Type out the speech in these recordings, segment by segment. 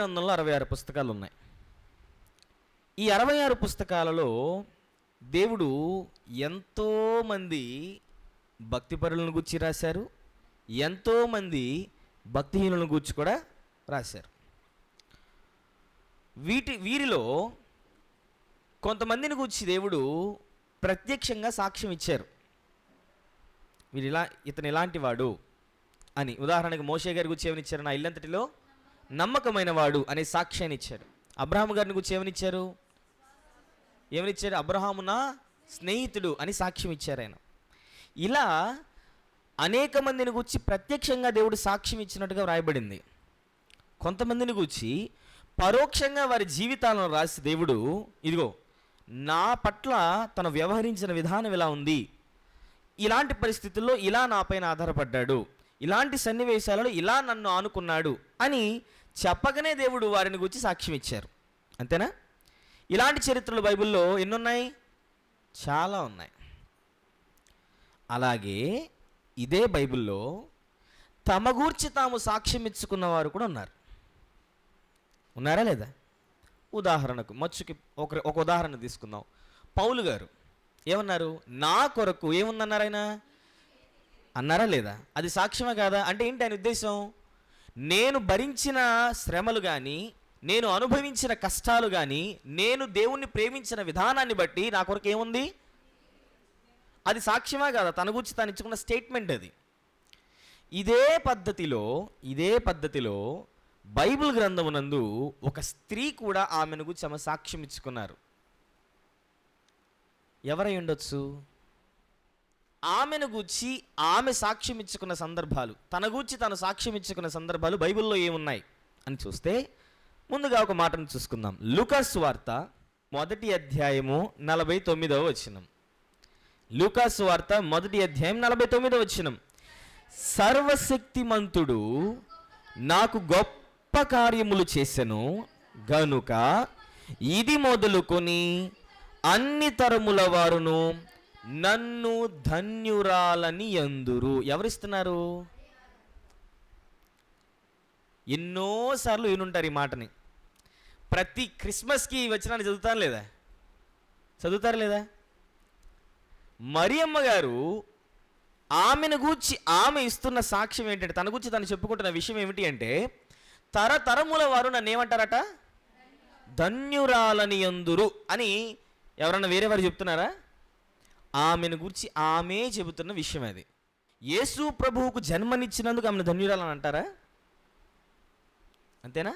గ్రంథంలో 66 పుస్తకాలు ఉన్నాయి. ఈ 66 పుస్తకాలలో దేవుడు ఎంతోమంది భక్తిపరులను గూర్చి రాశారు, ఎంతోమంది భక్తిహీనులను గూర్చి కూడా రాశారు. వీరిలో కొంతమందిని గూర్చి దేవుడు ప్రత్యక్షంగా సాక్ష్యం ఇచ్చారు. ఇతను ఇలాంటి వాడు అని. ఉదాహరణకు మోషే గారి గురించి ఏమని ఇచ్చారు? నా ఇల్లంతటిలో నమ్మకమైన వాడు అనే సాక్ష్యాన్ని ఇచ్చారు. అబ్రహాము గారిని గురించి ఏమనిచ్చారు? అబ్రహాము నా స్నేహితుడు అని సాక్ష్యం ఇచ్చారు ఆయన. ఇలా అనేక మందిని గూర్చి ప్రత్యక్షంగా దేవుడు సాక్ష్యం ఇచ్చినట్టుగా వ్రాయబడింది. కొంతమందిని గూర్చి పరోక్షంగా వారి జీవితాలను రాసి దేవుడు, ఇదిగో నా పట్ల తను వ్యవహరించిన విధానం ఇలా ఉంది, ఇలాంటి పరిస్థితుల్లో ఇలా నాపైన ఆధారపడ్డాడు, ఇలాంటి సన్నివేశాలలో ఇలా నన్ను ఆనుకున్నాడు అని చెప్పగానే దేవుడు వారిని గురించి సాక్ష్యం ఇచ్చారు. అంతేనా? ఇలాంటి చరిత్రలు బైబిల్లో ఎన్నున్నాయి? చాలా ఉన్నాయి. అలాగే ఇదే బైబిల్లో తమ గూర్చి తాము సాక్ష్యం ఇచ్చుకున్నవారు కూడా ఉన్నారా లేదా? ఉదాహరణకు మచ్చుకి ఒక ఉదాహరణ తీసుకుందాం. పౌలు గారు ఏమన్నారు? నా కొరకు ఏముందన్నారు ఆయన? అన్నారా లేదా? అది సాక్ష్యమే కాదా? అంటే ఏంటి ఆయన ఉద్దేశం? నేను భరించిన శ్రమలు కానీ, నేను అనుభవించిన కష్టాలు కానీ, నేను దేవుణ్ణి ప్రేమించిన విధానాన్ని బట్టి నా కొరకు ఏముంది? అది సాక్ష్యమే కాదా? తన గురించి తాను ఇచ్చుకున్న స్టేట్మెంట్ అది. ఇదే పద్ధతిలో బైబిల్ గ్రంథమునందు ఒక స్త్రీ కూడా ఆమెను గురించి ఆమె సాక్ష్యం ఇచ్చుకున్నారు. ఎవరై ఉండొచ్చు? ఆమెను గూర్చి ఆమె సాక్ష్యం ఇచ్చుకున్న సందర్భాలు, తన గూర్చి తాను సాక్ష్యం ఇచ్చుకున్న సందర్భాలు బైబిల్లో ఏమున్నాయి అని చూస్తే ముందుగా ఒక మాటను చూసుకుందాం. లూకాసు వార్త 1వ అధ్యాయము 49వ వచనం. లూకాసు వార్త 1వ అధ్యాయం 49వ వచనం. సర్వశక్తిమంతుడు నాకు గొప్ప కార్యములు చేసెను గనుక ఇది మొదలుకొని అన్ని తరముల వారును నన్ను ధన్యురాలని యందురు. ఎవరిస్తున్నారు? ఎన్నోసార్లు వినుంటారు ఈ మాటని. ప్రతి క్రిస్మస్కి ఈ వచనాన్ని చదువుతారా లేదా? మరియమ్మ గారు ఆమెను గూర్చి ఆమె ఇస్తున్న సాక్ష్యం ఏంటంటే, తన గురించి తను చెప్పుకుంటున్న విషయం ఏమిటి అంటే, తరతరముల వారు నన్ను ఏమంటారట? ధన్యురాలని యందురు అని. ఎవరన్నా వేరే వారు చెప్తున్నారా? ఆమెను గురించి ఆమె చెబుతున్న విషయం అది. యేసు ప్రభువుకు జన్మనిచ్చినందుకు ఆమెను ధన్యురాలని అంటారా? అంతేనా?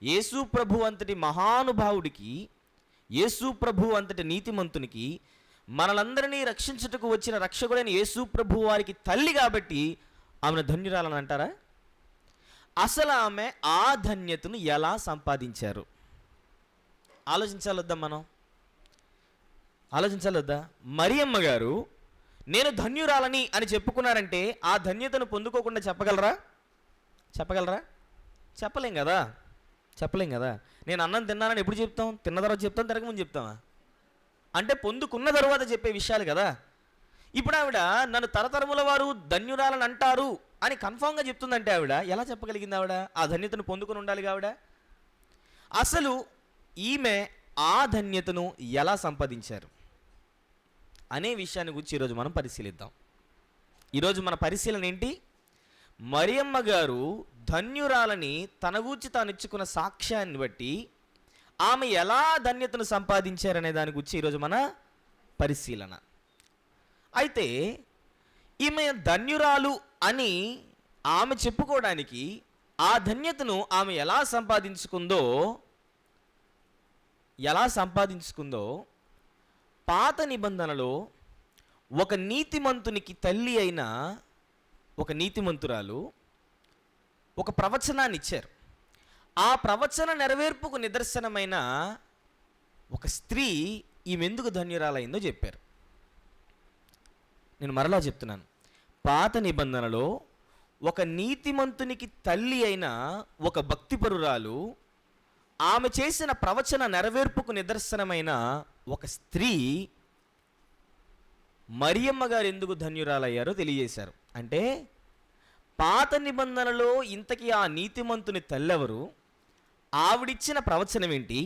యేసు ప్రభు అంతటి మహానుభావుడికి, యేసు ప్రభు అంతటి నీతిమంతునికి, మనలందరినీ రక్షించుటకు వచ్చిన రక్షకుడైన యేసు ప్రభు వారికి తల్లి కాబట్టి ఆమెను ధన్యురాలని అంటారా? అసలు ఆమె ఆ ధన్యతను ఎలా సంపాదించారు? ఆలోచించాలొద్దా? మరియమ్మ గారు నేను ధన్యురాలని అని చెప్పుకున్నారంటే ఆ ధన్యతను పొందుకోకుండా చెప్పగలరా? చెప్పలేం కదా. నేను అన్నం తిన్నానని ఎప్పుడు చెప్తాం? తిన్న తర్వాత చెప్తాం, తిరగముందు చెప్తామా? అంటే పొందుకున్న తర్వాత చెప్పే విషయాలు కదా. ఇప్పుడు ఆవిడ నన్ను తరతరముల వారు ధన్యురాలని అంటారు అని కన్ఫామ్గా చెప్తుందంటే ఆవిడ ఎలా చెప్పగలిగింది? ఆవిడ ఆ ధన్యతను పొందుకుని ఉండాలి ఆవిడ. అసలు ఈమె ఆ ధన్యతను ఎలా సంపాదించారు అనే విషయాన్ని గురించి ఈరోజు మనం పరిశీలిద్దాం. ఈరోజు మన పరిశీలన ఏంటి? మరియమ్మ గారు ధన్యురాలని తన గూర్చి తాను ఇచ్చుకున్న సాక్ష్యాన్ని బట్టి ఆమె ఎలా ధన్యతను సంపాదించారనే దాని గురించి ఈరోజు మన పరిశీలన. అయితే ఈమె ధన్యురాలు అని ఆమె చెప్పుకోవడానికి ఆ ధన్యతను ఆమె ఎలా సంపాదించుకుందో పాత నిబంధనలో ఒక నీతిమంతునికి తల్లి అయిన ఒక నీతిమంతురాలు ఒక ప్రవచనాన్ని ఇచ్చారు. ఆ ప్రవచన నెరవేర్పుకు నిదర్శనమైన ఒక స్త్రీ ఈమె ఎందుకు ధన్యురాలైందో చెప్పారు. నేను మరలా చెప్తున్నాను. పాత నిబంధనలో ఒక నీతిమంతునికి తల్లి అయిన ఒక భక్తిపరురాలు, ఆమె చేసిన ప్రవచన నెరవేర్పుకు నిదర్శనమైన ఒక స్త్రీ మరియమ్మ గారు ఎందుకు ధన్యురాలయ్యారో తెలియజేశారు. అంటే పాత నిబంధనలో ఇంతకీ ఆ నీతిమంతుని తల్లెవరు, ఆవిడిచ్చిన ప్రవచనం ఏంటి,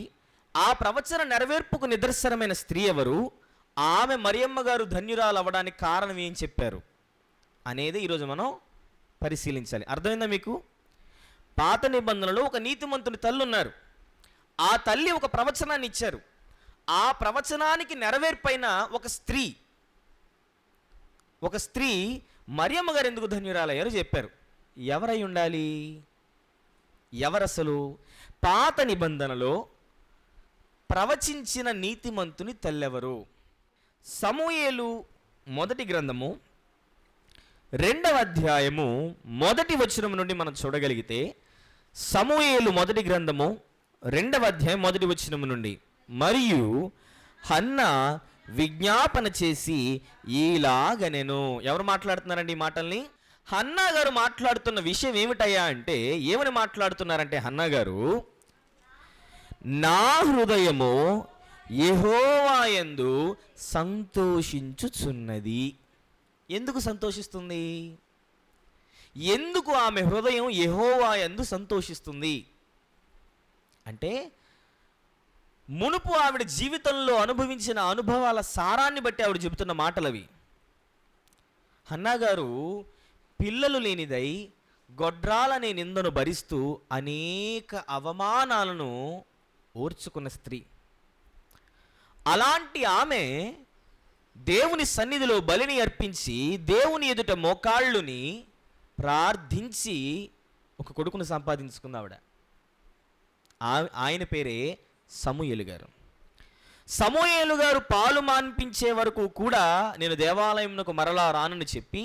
ఆ ప్రవచన నెరవేర్పుకు నిదర్శనమైన స్త్రీ ఎవరు, ఆమె మరియమ్మ గారు ధన్యురాలు అవ్వడానికి కారణం ఏం చెప్పారు అనేది ఈరోజు మనం పరిశీలించాలి. అర్థమైందా మీకు? పాత నిబంధనలో ఒక నీతిమంతుని తల్లి ఉన్నారు. ఆ తల్లి ఒక ప్రవచనాన్ని ఇచ్చారు. ఆ ప్రవచనానికి నెరవేర్పైన ఒక స్త్రీ మరియమ్మ గారు ఎందుకు ధన్యురాలయ్యారో చెప్పారు. ఎవరై ఉండాలి? ఎవరసలు? పాత నిబంధనలో ప్రవచించిన నీతిమంతుని తల్లెవరు? సమూయేలు మొదటి గ్రంథము 2వ అధ్యాయము 1వ వచనం నుండి మనం చూడగలిగితే, సమూయేలు మొదటి గ్రంథము 2వ అధ్యాయం 1వ వచనం నుండి, మరియు హన్నా విజ్ఞాపన చేసి ఇలాగనెను. ఎవరు మాట్లాడుతున్నారండి ఈ మాటల్ని? హన్నా గారు మాట్లాడుతున్న విషయం ఏమిటయ్యా అంటే, ఏమని మాట్లాడుతున్నారంటే హన్నా గారు, నా హృదయము యెహోవా యందు సంతోషించుచున్నది. ఎందుకు సంతోషిస్తుంది? ఎందుకు ఆమె హృదయం యెహోవా యందు సంతోషిస్తుంది అంటే, మునుపు ఆవిడ జీవితంలో అనుభవించిన అనుభవాల సారాన్ని బట్టి ఆవిడ చెబుతున్న మాటలవి. హన్నా గారు పిల్లలు లేనిదై గొడ్రాలనే నిందను భరిస్తూ అనేక అవమానాలను ఓర్చుకున్న స్త్రీ. అలాంటి ఆమె దేవుని సన్నిధిలో బలిని అర్పించి దేవుని ఎదుట మోకాళ్ళుని ప్రార్థించి ఒక కొడుకును సంపాదించుకుంది ఆవిడ. ఆయన పేరే సమూయేలు గారు. సమూయేలు గారు పాలు మాన్పించే వరకు కూడా నేను దేవాలయంకు మరలా రానని చెప్పి,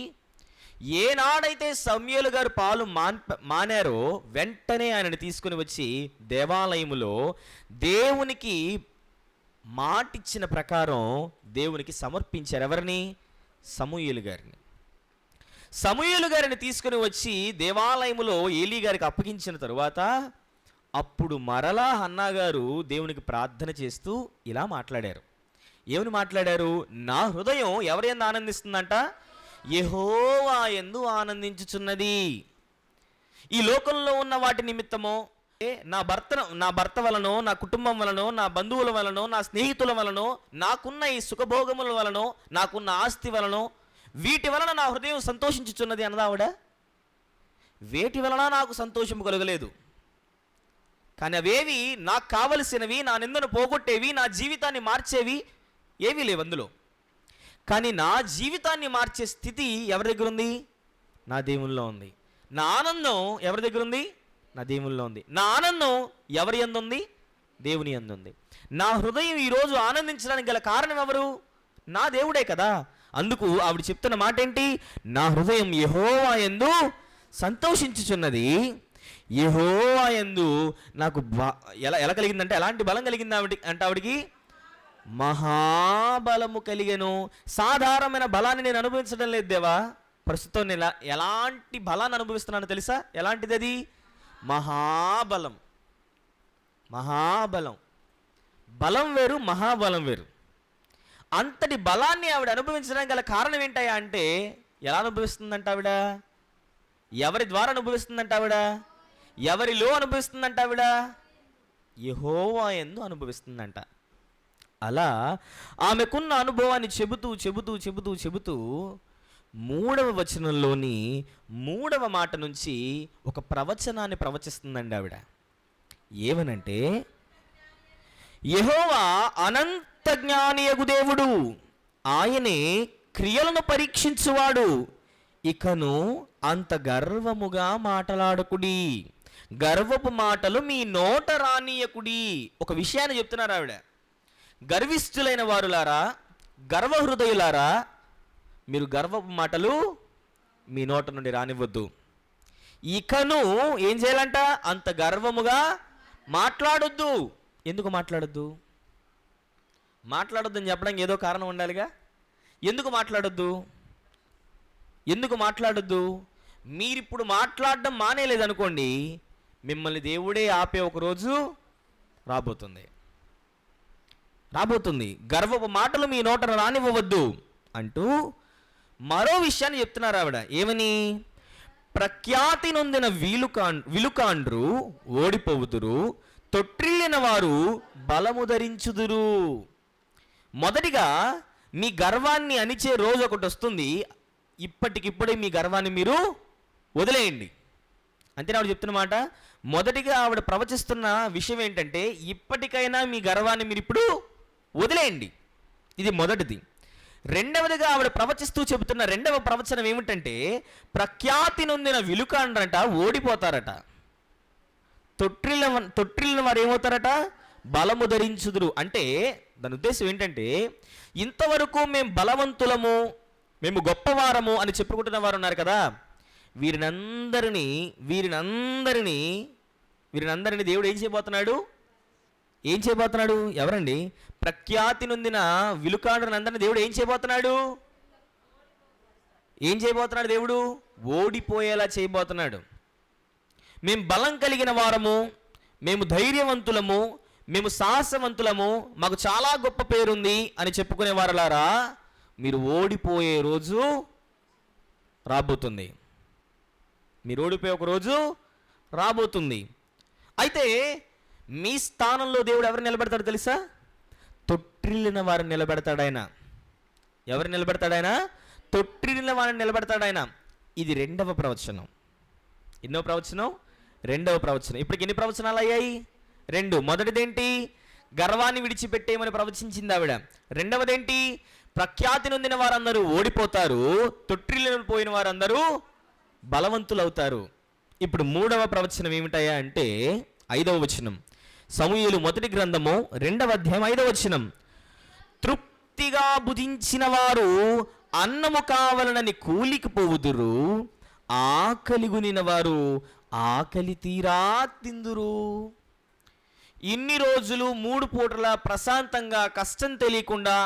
ఏనాడైతే సమూయేలు గారు పాలు మానారో వెంటనే ఆయనను తీసుకుని వచ్చి దేవాలయములో దేవునికి మాటిచ్చిన ప్రకారం దేవునికి సమర్పించారు. ఎవరిని? సమూయేలు గారిని. సమూయేలు గారిని తీసుకుని వచ్చి దేవాలయములో ఏలీ గారికి అప్పగించిన తరువాత అప్పుడు మరలా హన్నా గారు దేవునికి ప్రార్థన చేస్తూ ఇలా మాట్లాడారు. ఏమని మాట్లాడారు? నా హృదయం ఎవరి యందు ఆనందిస్తుందంట? యెహోవా యందు ఆనందించుచున్నది. ఈ లోకంలో ఉన్న వాటి నిమిత్తమో, నా భర్త వలనో, నా కుటుంబం వలనో, నా బంధువుల వలనో, నా స్నేహితుల వలనో, నాకున్న ఈ సుఖభోగముల వలనో, నాకున్న ఆస్తి వలనో, వీటి వలన నా హృదయం సంతోషించుచున్నది అన్నదా ఆవిడ? వేటి వలన నాకు సంతోషము కలగలేదు, కానీ అవేవి నాకు కావలసినవి, నా నిందను పోగొట్టేవి, నా జీవితాన్ని మార్చేవి ఏవీ లేవు అందులో. కానీ నా జీవితాన్ని మార్చే స్థితి ఎవరి దగ్గర ఉంది? నా దేవునిలో ఉంది. నా ఆనందం ఎవరి దగ్గర ఉంది? నా దేవునిలో ఉంది. నా ఆనందం ఎవరి యందు ఉంది? దేవుని యందు ఉంది. నా హృదయం ఈరోజు ఆనందించడానికి గల కారణం ఎవరు? నా దేవుడే కదా. అందుకు ఆవిడ చెప్తున్న మాట ఏంటి? నా హృదయం యెహోవా యందు సంతోషించుచున్నది. యెహోవా యందు నాకు ఎలా కలిగిందంటే, ఎలాంటి బలం కలిగింది ఆవిడికి? మహాబలము కలిగెను. సాధారణమైన బలాన్ని నేను అనుభవించడం లేదు దేవా. ప్రస్తుతం నేను ఎలాంటి బలాన్ని అనుభవిస్తున్నాను తెలుసా? ఎలాంటిది అది? మహాబలం. మహాబలం. బలం వేరు, మహాబలం వేరు. అంతటి బలాన్ని ఆవిడ అనుభవించడానికి గల కారణం ఏంటయ్యా అంటే, ఎలా అనుభవిస్తుందంట ఆవిడ? ఎవరి ద్వారా అనుభవిస్తుందంట ఆవిడ? ఎవరిలో అనుభవిస్తుందంట ఆవిడ? యెహోవా యందు అనుభవిస్తుందంట. అలా ఆమెకున్న అనుభవాన్ని చెబుతూ 3వ వచనంలోని 3వ మాట నుంచి ఒక ప్రవచనాన్ని ప్రవచిస్తుందండి ఆవిడ. ఏమనంటే, యెహోవా అనంత జ్ఞానియగు దేవుడు, ఆయనే క్రియలను పరీక్షించువాడు. ఇకను అంత గర్వముగా మాటలాడకుడి, గర్వపు మాటలు మీ నోట రానీయకుడి. ఒక విషయాన్ని చెప్తున్నారు ఆవిడ. గర్విష్ఠులైన వారులారా, గర్వహృదయులారా, మీరు గర్వపు మాటలు మీ నోట నుండి రానివ్వద్దు. ఇకను ఏం చేయాలంట? అంత గర్వముగా మాట్లాడొద్దు. ఎందుకు మాట్లాడొద్దు? మాట్లాడొద్దని చెప్పడానికి ఏదో కారణం ఉండాలిగా. ఎందుకు మాట్లాడొద్దు? మీరిప్పుడు మాట్లాడడం మానేలేదనుకోండి, మిమ్మల్ని దేవుడే ఆపే ఒక రోజు రాబోతుంది. గర్వపు మాటలు మీ నోట రానివ్వవద్దు అంటూ మరో విషయాన్ని చెప్తున్నారు ఆవిడ. ఏమని? ప్రఖ్యాతి నొందిన విలుకాండ్రు ఓడిపోవుదురు, తొట్టిల్లిన వారు బలము ధరించుదురు. మొదటిగా మీ గర్వాన్ని అణిచే రోజు ఒకటి వస్తుంది. ఇప్పటికిప్పుడే మీ గర్వాన్ని మీరు వదిలేయండి. అంతేనా ఆవిడ చెప్తున్న మాట? మొదటిగా ఆవిడ ప్రవచిస్తున్న విషయం ఏంటంటే, ఇప్పటికైనా మీ గర్వాన్ని మీరు ఇప్పుడు వదిలేయండి. ఇది మొదటిది. రెండవదిగా ఆవిడ ప్రవచిస్తూ చెబుతున్న రెండవ ప్రవచనం ఏమిటంటే, ప్రఖ్యాతి నొందిన విలుకాండ్రంట ఓడిపోతారట. తొట్టిల్లిన వారు ఏమవుతారట? బలము ధరించుదురు. అంటే దాని ఉద్దేశం ఏంటంటే, ఇంతవరకు మేము బలవంతులము, మేము గొప్పవారము అని చెప్పుకుంటున్న వారు ఉన్నారు కదా, వీరినందరినీ దేవుడు ఏం చేయబోతున్నాడు? ఎవరండి? ప్రఖ్యాతి నొందిన విలుకాండ్రనందరినీ దేవుడు ఏం చేయబోతున్నాడు? దేవుడు ఓడిపోయేలా చేయబోతున్నాడు. మేము బలం కలిగిన వారము, మేము ధైర్యవంతులము, మేము సాహసవంతులము, మాకు చాలా గొప్ప పేరుంది అని చెప్పుకునే వారలారా, మీరు ఓడిపోయే రోజు రాబోతుంది. మీరు ఓడిపోయే ఒక రోజు రాబోతుంది. అయితే మీ స్థానంలో దేవుడు ఎవరు నిలబెడతాడు తెలుసా? తొట్టిల్లిన వారిని నిలబెడతాడు ఆయన. ఎవరు నిలబెడతాడు ఆయన? తొట్టిల్లిన వారిని నిలబెడతాడు ఆయన. ఇది రెండవ ప్రవచనం. ఎన్నో ప్రవచనం? రెండవ ప్రవచనం. ఇప్పటికి ఎన్ని ప్రవచనాలు అయ్యాయి? 2. మొదటిదేంటి? గర్వాన్ని విడిచిపెట్టేయమని ప్రవచించింది ఆవిడ. రెండవదేంటి? ప్రఖ్యాతి నొందిన వారందరూ ఓడిపోతారు, తొట్టిల్లిన పోయిన వారందరూ బలవంతులు అవుతారు. ఇప్పుడు మూడవ ప్రవచనం ఏమిటయా అంటే 5వ వచనం. సమూయేలు మొదటి గ్రంథము 2వ అధ్యాయం 5వ వచనం. తృప్తిగా భుజించిన వారు అన్నము కావాలనని కూలికి పోవుదురు, ఆకలిగొనిన వారు ఆకలి తీరా తిందురు. ఇన్ని రోజులు 3 పూటల ప్రశాంతంగా కష్టం తెలియకుండా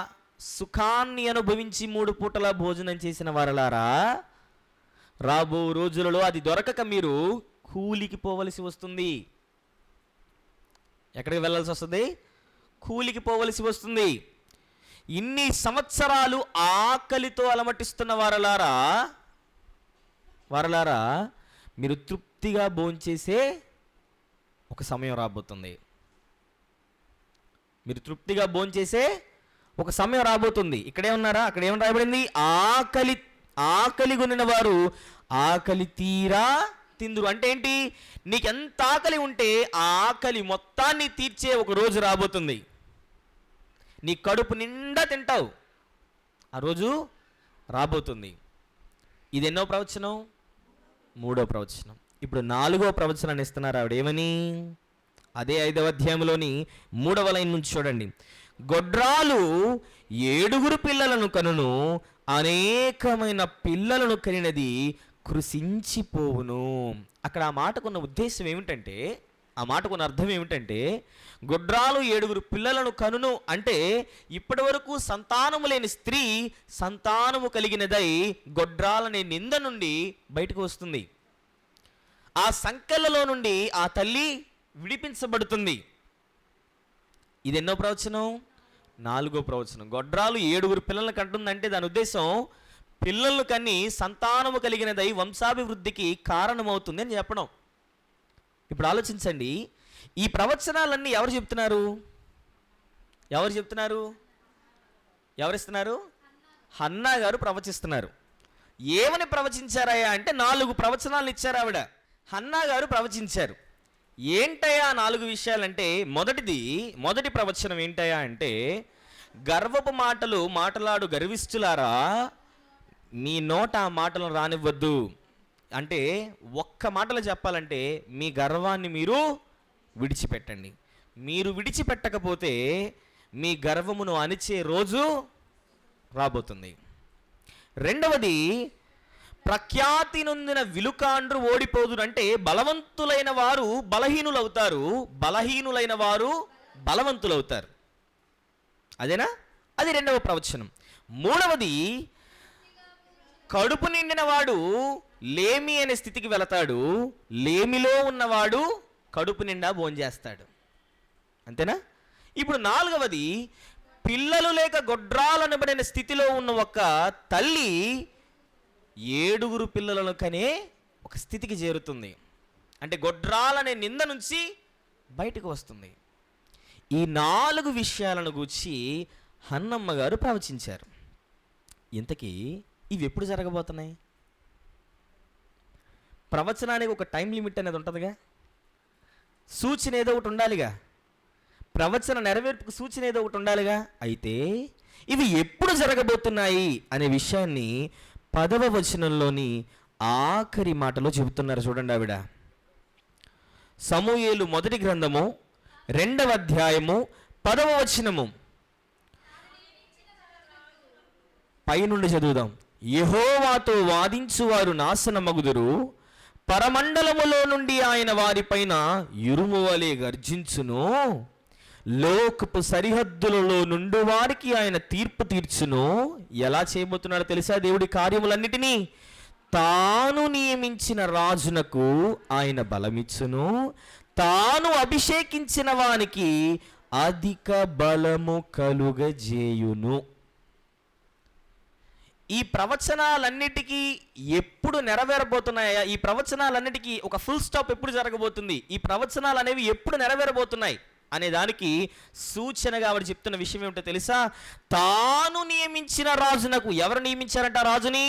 సుఖాన్ని అనుభవించి 3 పూటల భోజనం చేసిన వారలారా, రాబో రోజులలో అది దొరకక మీరు కూలికి పోవలసి వస్తుంది. ఎక్కడికి వెళ్ళాల్సి వస్తుంది? కూలికి పోవలసి వస్తుంది. ఇన్ని సంవత్సరాలు ఆకలితో అలమటిస్తున్న వారలారా, మీరు తృప్తిగా భోంచేసే ఒక సమయం రాబోతుంది. మీరు తృప్తిగా భోంచేసే ఒక సమయం రాబోతుంది. ఇక్కడే ఉన్నారా? అక్కడ ఏమని రాయబడింది? ఆకలి కొనిన వారు ఆకలి తీరా తిందురు. అంటే ఏంటి? నీకు ఎంత ఆకలి ఉంటే ఆ ఆకలి మొత్తాన్ని తీర్చే ఒక రోజు రాబోతుంది. నీ కడుపు నిండా తింటావు, ఆ రోజు రాబోతుంది. ఇది ఎన్నో ప్రవచనం? 3వ ప్రవచనం. ఇప్పుడు 4వ ప్రవచనాన్ని ఇస్తున్నారు ఆవిడ. ఏమని? అదే 5వ అధ్యాయంలోని 3వ లైన్ నుంచి చూడండి. గొడ్రాలు 7 పిల్లలను కనును, అనేకమైన పిల్లలను కనినది కృషించిపోవును. అక్కడ ఆ మాటకున్న ఉద్దేశం ఏమిటంటే, ఆ మాటకున్న అర్థం ఏమిటంటే, గొడ్రాలు 7 పిల్లలను కనును అంటే ఇప్పటి వరకు సంతానము లేని స్త్రీ సంతానము కలిగినదై గొడ్రాలనే నింద నుండి బయటకు వస్తుంది. ఆ సంకెళ్ళలో నుండి ఆ తల్లి విడిపించబడుతుంది. ఇది ఎన్నో ప్రవచనం? 4వ ప్రవచనం. గొడ్రాలు 7 పిల్లలను కంటుందంటే దాని ఉద్దేశం పిల్లలను కన్ని సంతానము కలిగినదై వంశాభివృద్ధికి కారణమవుతుంది అని చెప్పడం. ఇప్పుడు ఆలోచించండి, ఈ ప్రవచనాలన్నీ ఎవరు చెప్తున్నారు? ఎవరిస్తున్నారు? హన్నా గారు ప్రవచిస్తున్నారు. ఏమని ప్రవచించారయ్యా అంటే 4 ప్రవచనాలు ఇచ్చారు ఆవిడ. హన్నా గారు ప్రవచించారు. ఏంటయ్యా 4 విషయాలంటే, మొదటి ప్రవచనం ఏంటయ్యా అంటే, గర్వపు మాటలు మాటలాడు గర్విష్ఠులారా, మీ నోట ఆ మాటలను రానివ్వద్దు. అంటే ఒక్క మాటలో చెప్పాలంటే, మీ గర్వాన్ని మీరు విడిచిపెట్టండి. మీరు విడిచిపెట్టకపోతే మీ గర్వమును అణిచే రోజు రాబోతుంది. రెండవది, ప్రఖ్యాతి నొందిన విలుకాండ్రు ఓడిపోదురు. అంటే బలవంతులైన వారు బలహీనులవుతారు, బలహీనులైన వారు బలవంతులవుతారు. అదేనా? అది 2వ ప్రవచనం. మూడవది, కడుపు నిండిన వాడు లేమి అనే స్థితికి వెళతాడు, లేమిలో ఉన్నవాడు కడుపు నిండా భోంచేస్తాడు. అంతేనా? ఇప్పుడు 4వది, పిల్లలు లేక గొడ్రాలనబడిన స్థితిలో ఉన్న ఒక తల్లి 7 పిల్లలను కనే ఒక స్థితికి చేరుతుంది. అంటే గొడ్రాలనే నింద నుంచి బయటకు వస్తుంది. ఈ 4 విషయాలను గూర్చి హన్నమ్మ గారు ప్రవచించారు. ఇంతకీ ఇవి ఎప్పుడు జరగబోతున్నాయి? ప్రవచనానికి ఒక టైం లిమిట్ అనేది ఉంటుందిగా, సూచన ఏదో ఒకటి ఉండాలిగా, ప్రవచన నెరవేర్పుకు సూచన ఏదో ఒకటి ఉండాలిగా. అయితే ఇవి ఎప్పుడు జరగబోతున్నాయి అనే విషయాన్ని 10వ వచనంలోని ఆఖరి మాటలో చెబుతున్నారు. చూడండి, ఆవిడ సమూయేలు మొదటి గ్రంథము 2వ అధ్యాయము 10వ వచనము పైనుండి చదువుదాం. యెహోవాతో వాదించువారు నాశనమగుదురు, పరమండలములో నుండి ఆయన వారిపైన ఇరుము వలె గర్జించును, లోకపు సరిహద్దులలో నుండి వారికి ఆయన తీర్పు తీర్చును. ఎలా చేయబోతున్నాడో తెలుసా? దేవుడి కార్యములన్నిటినీ తాను నియమించిన రాజునకు ఆయన బలమిచ్చును, తాను అభిషేకించిన వానికి అధిక బలము కలుగజేయును. ఈ ప్రవచనాలన్నిటికీ ఎప్పుడు నెరవేరబోతున్నాయా? ఈ ప్రవచనాలన్నిటికీ ఒక ఫుల్ స్టాప్ ఎప్పుడు జరగబోతుంది? ఈ ప్రవచనాలు అనేవి ఎప్పుడు నెరవేరబోతున్నాయి అనే దానికి సూచనగా ఆవిడ చెప్తున్న విషయం ఏమిటో తెలుసా? తాను నియమించిన రాజునకు. ఎవరు నియమించారట రాజుని?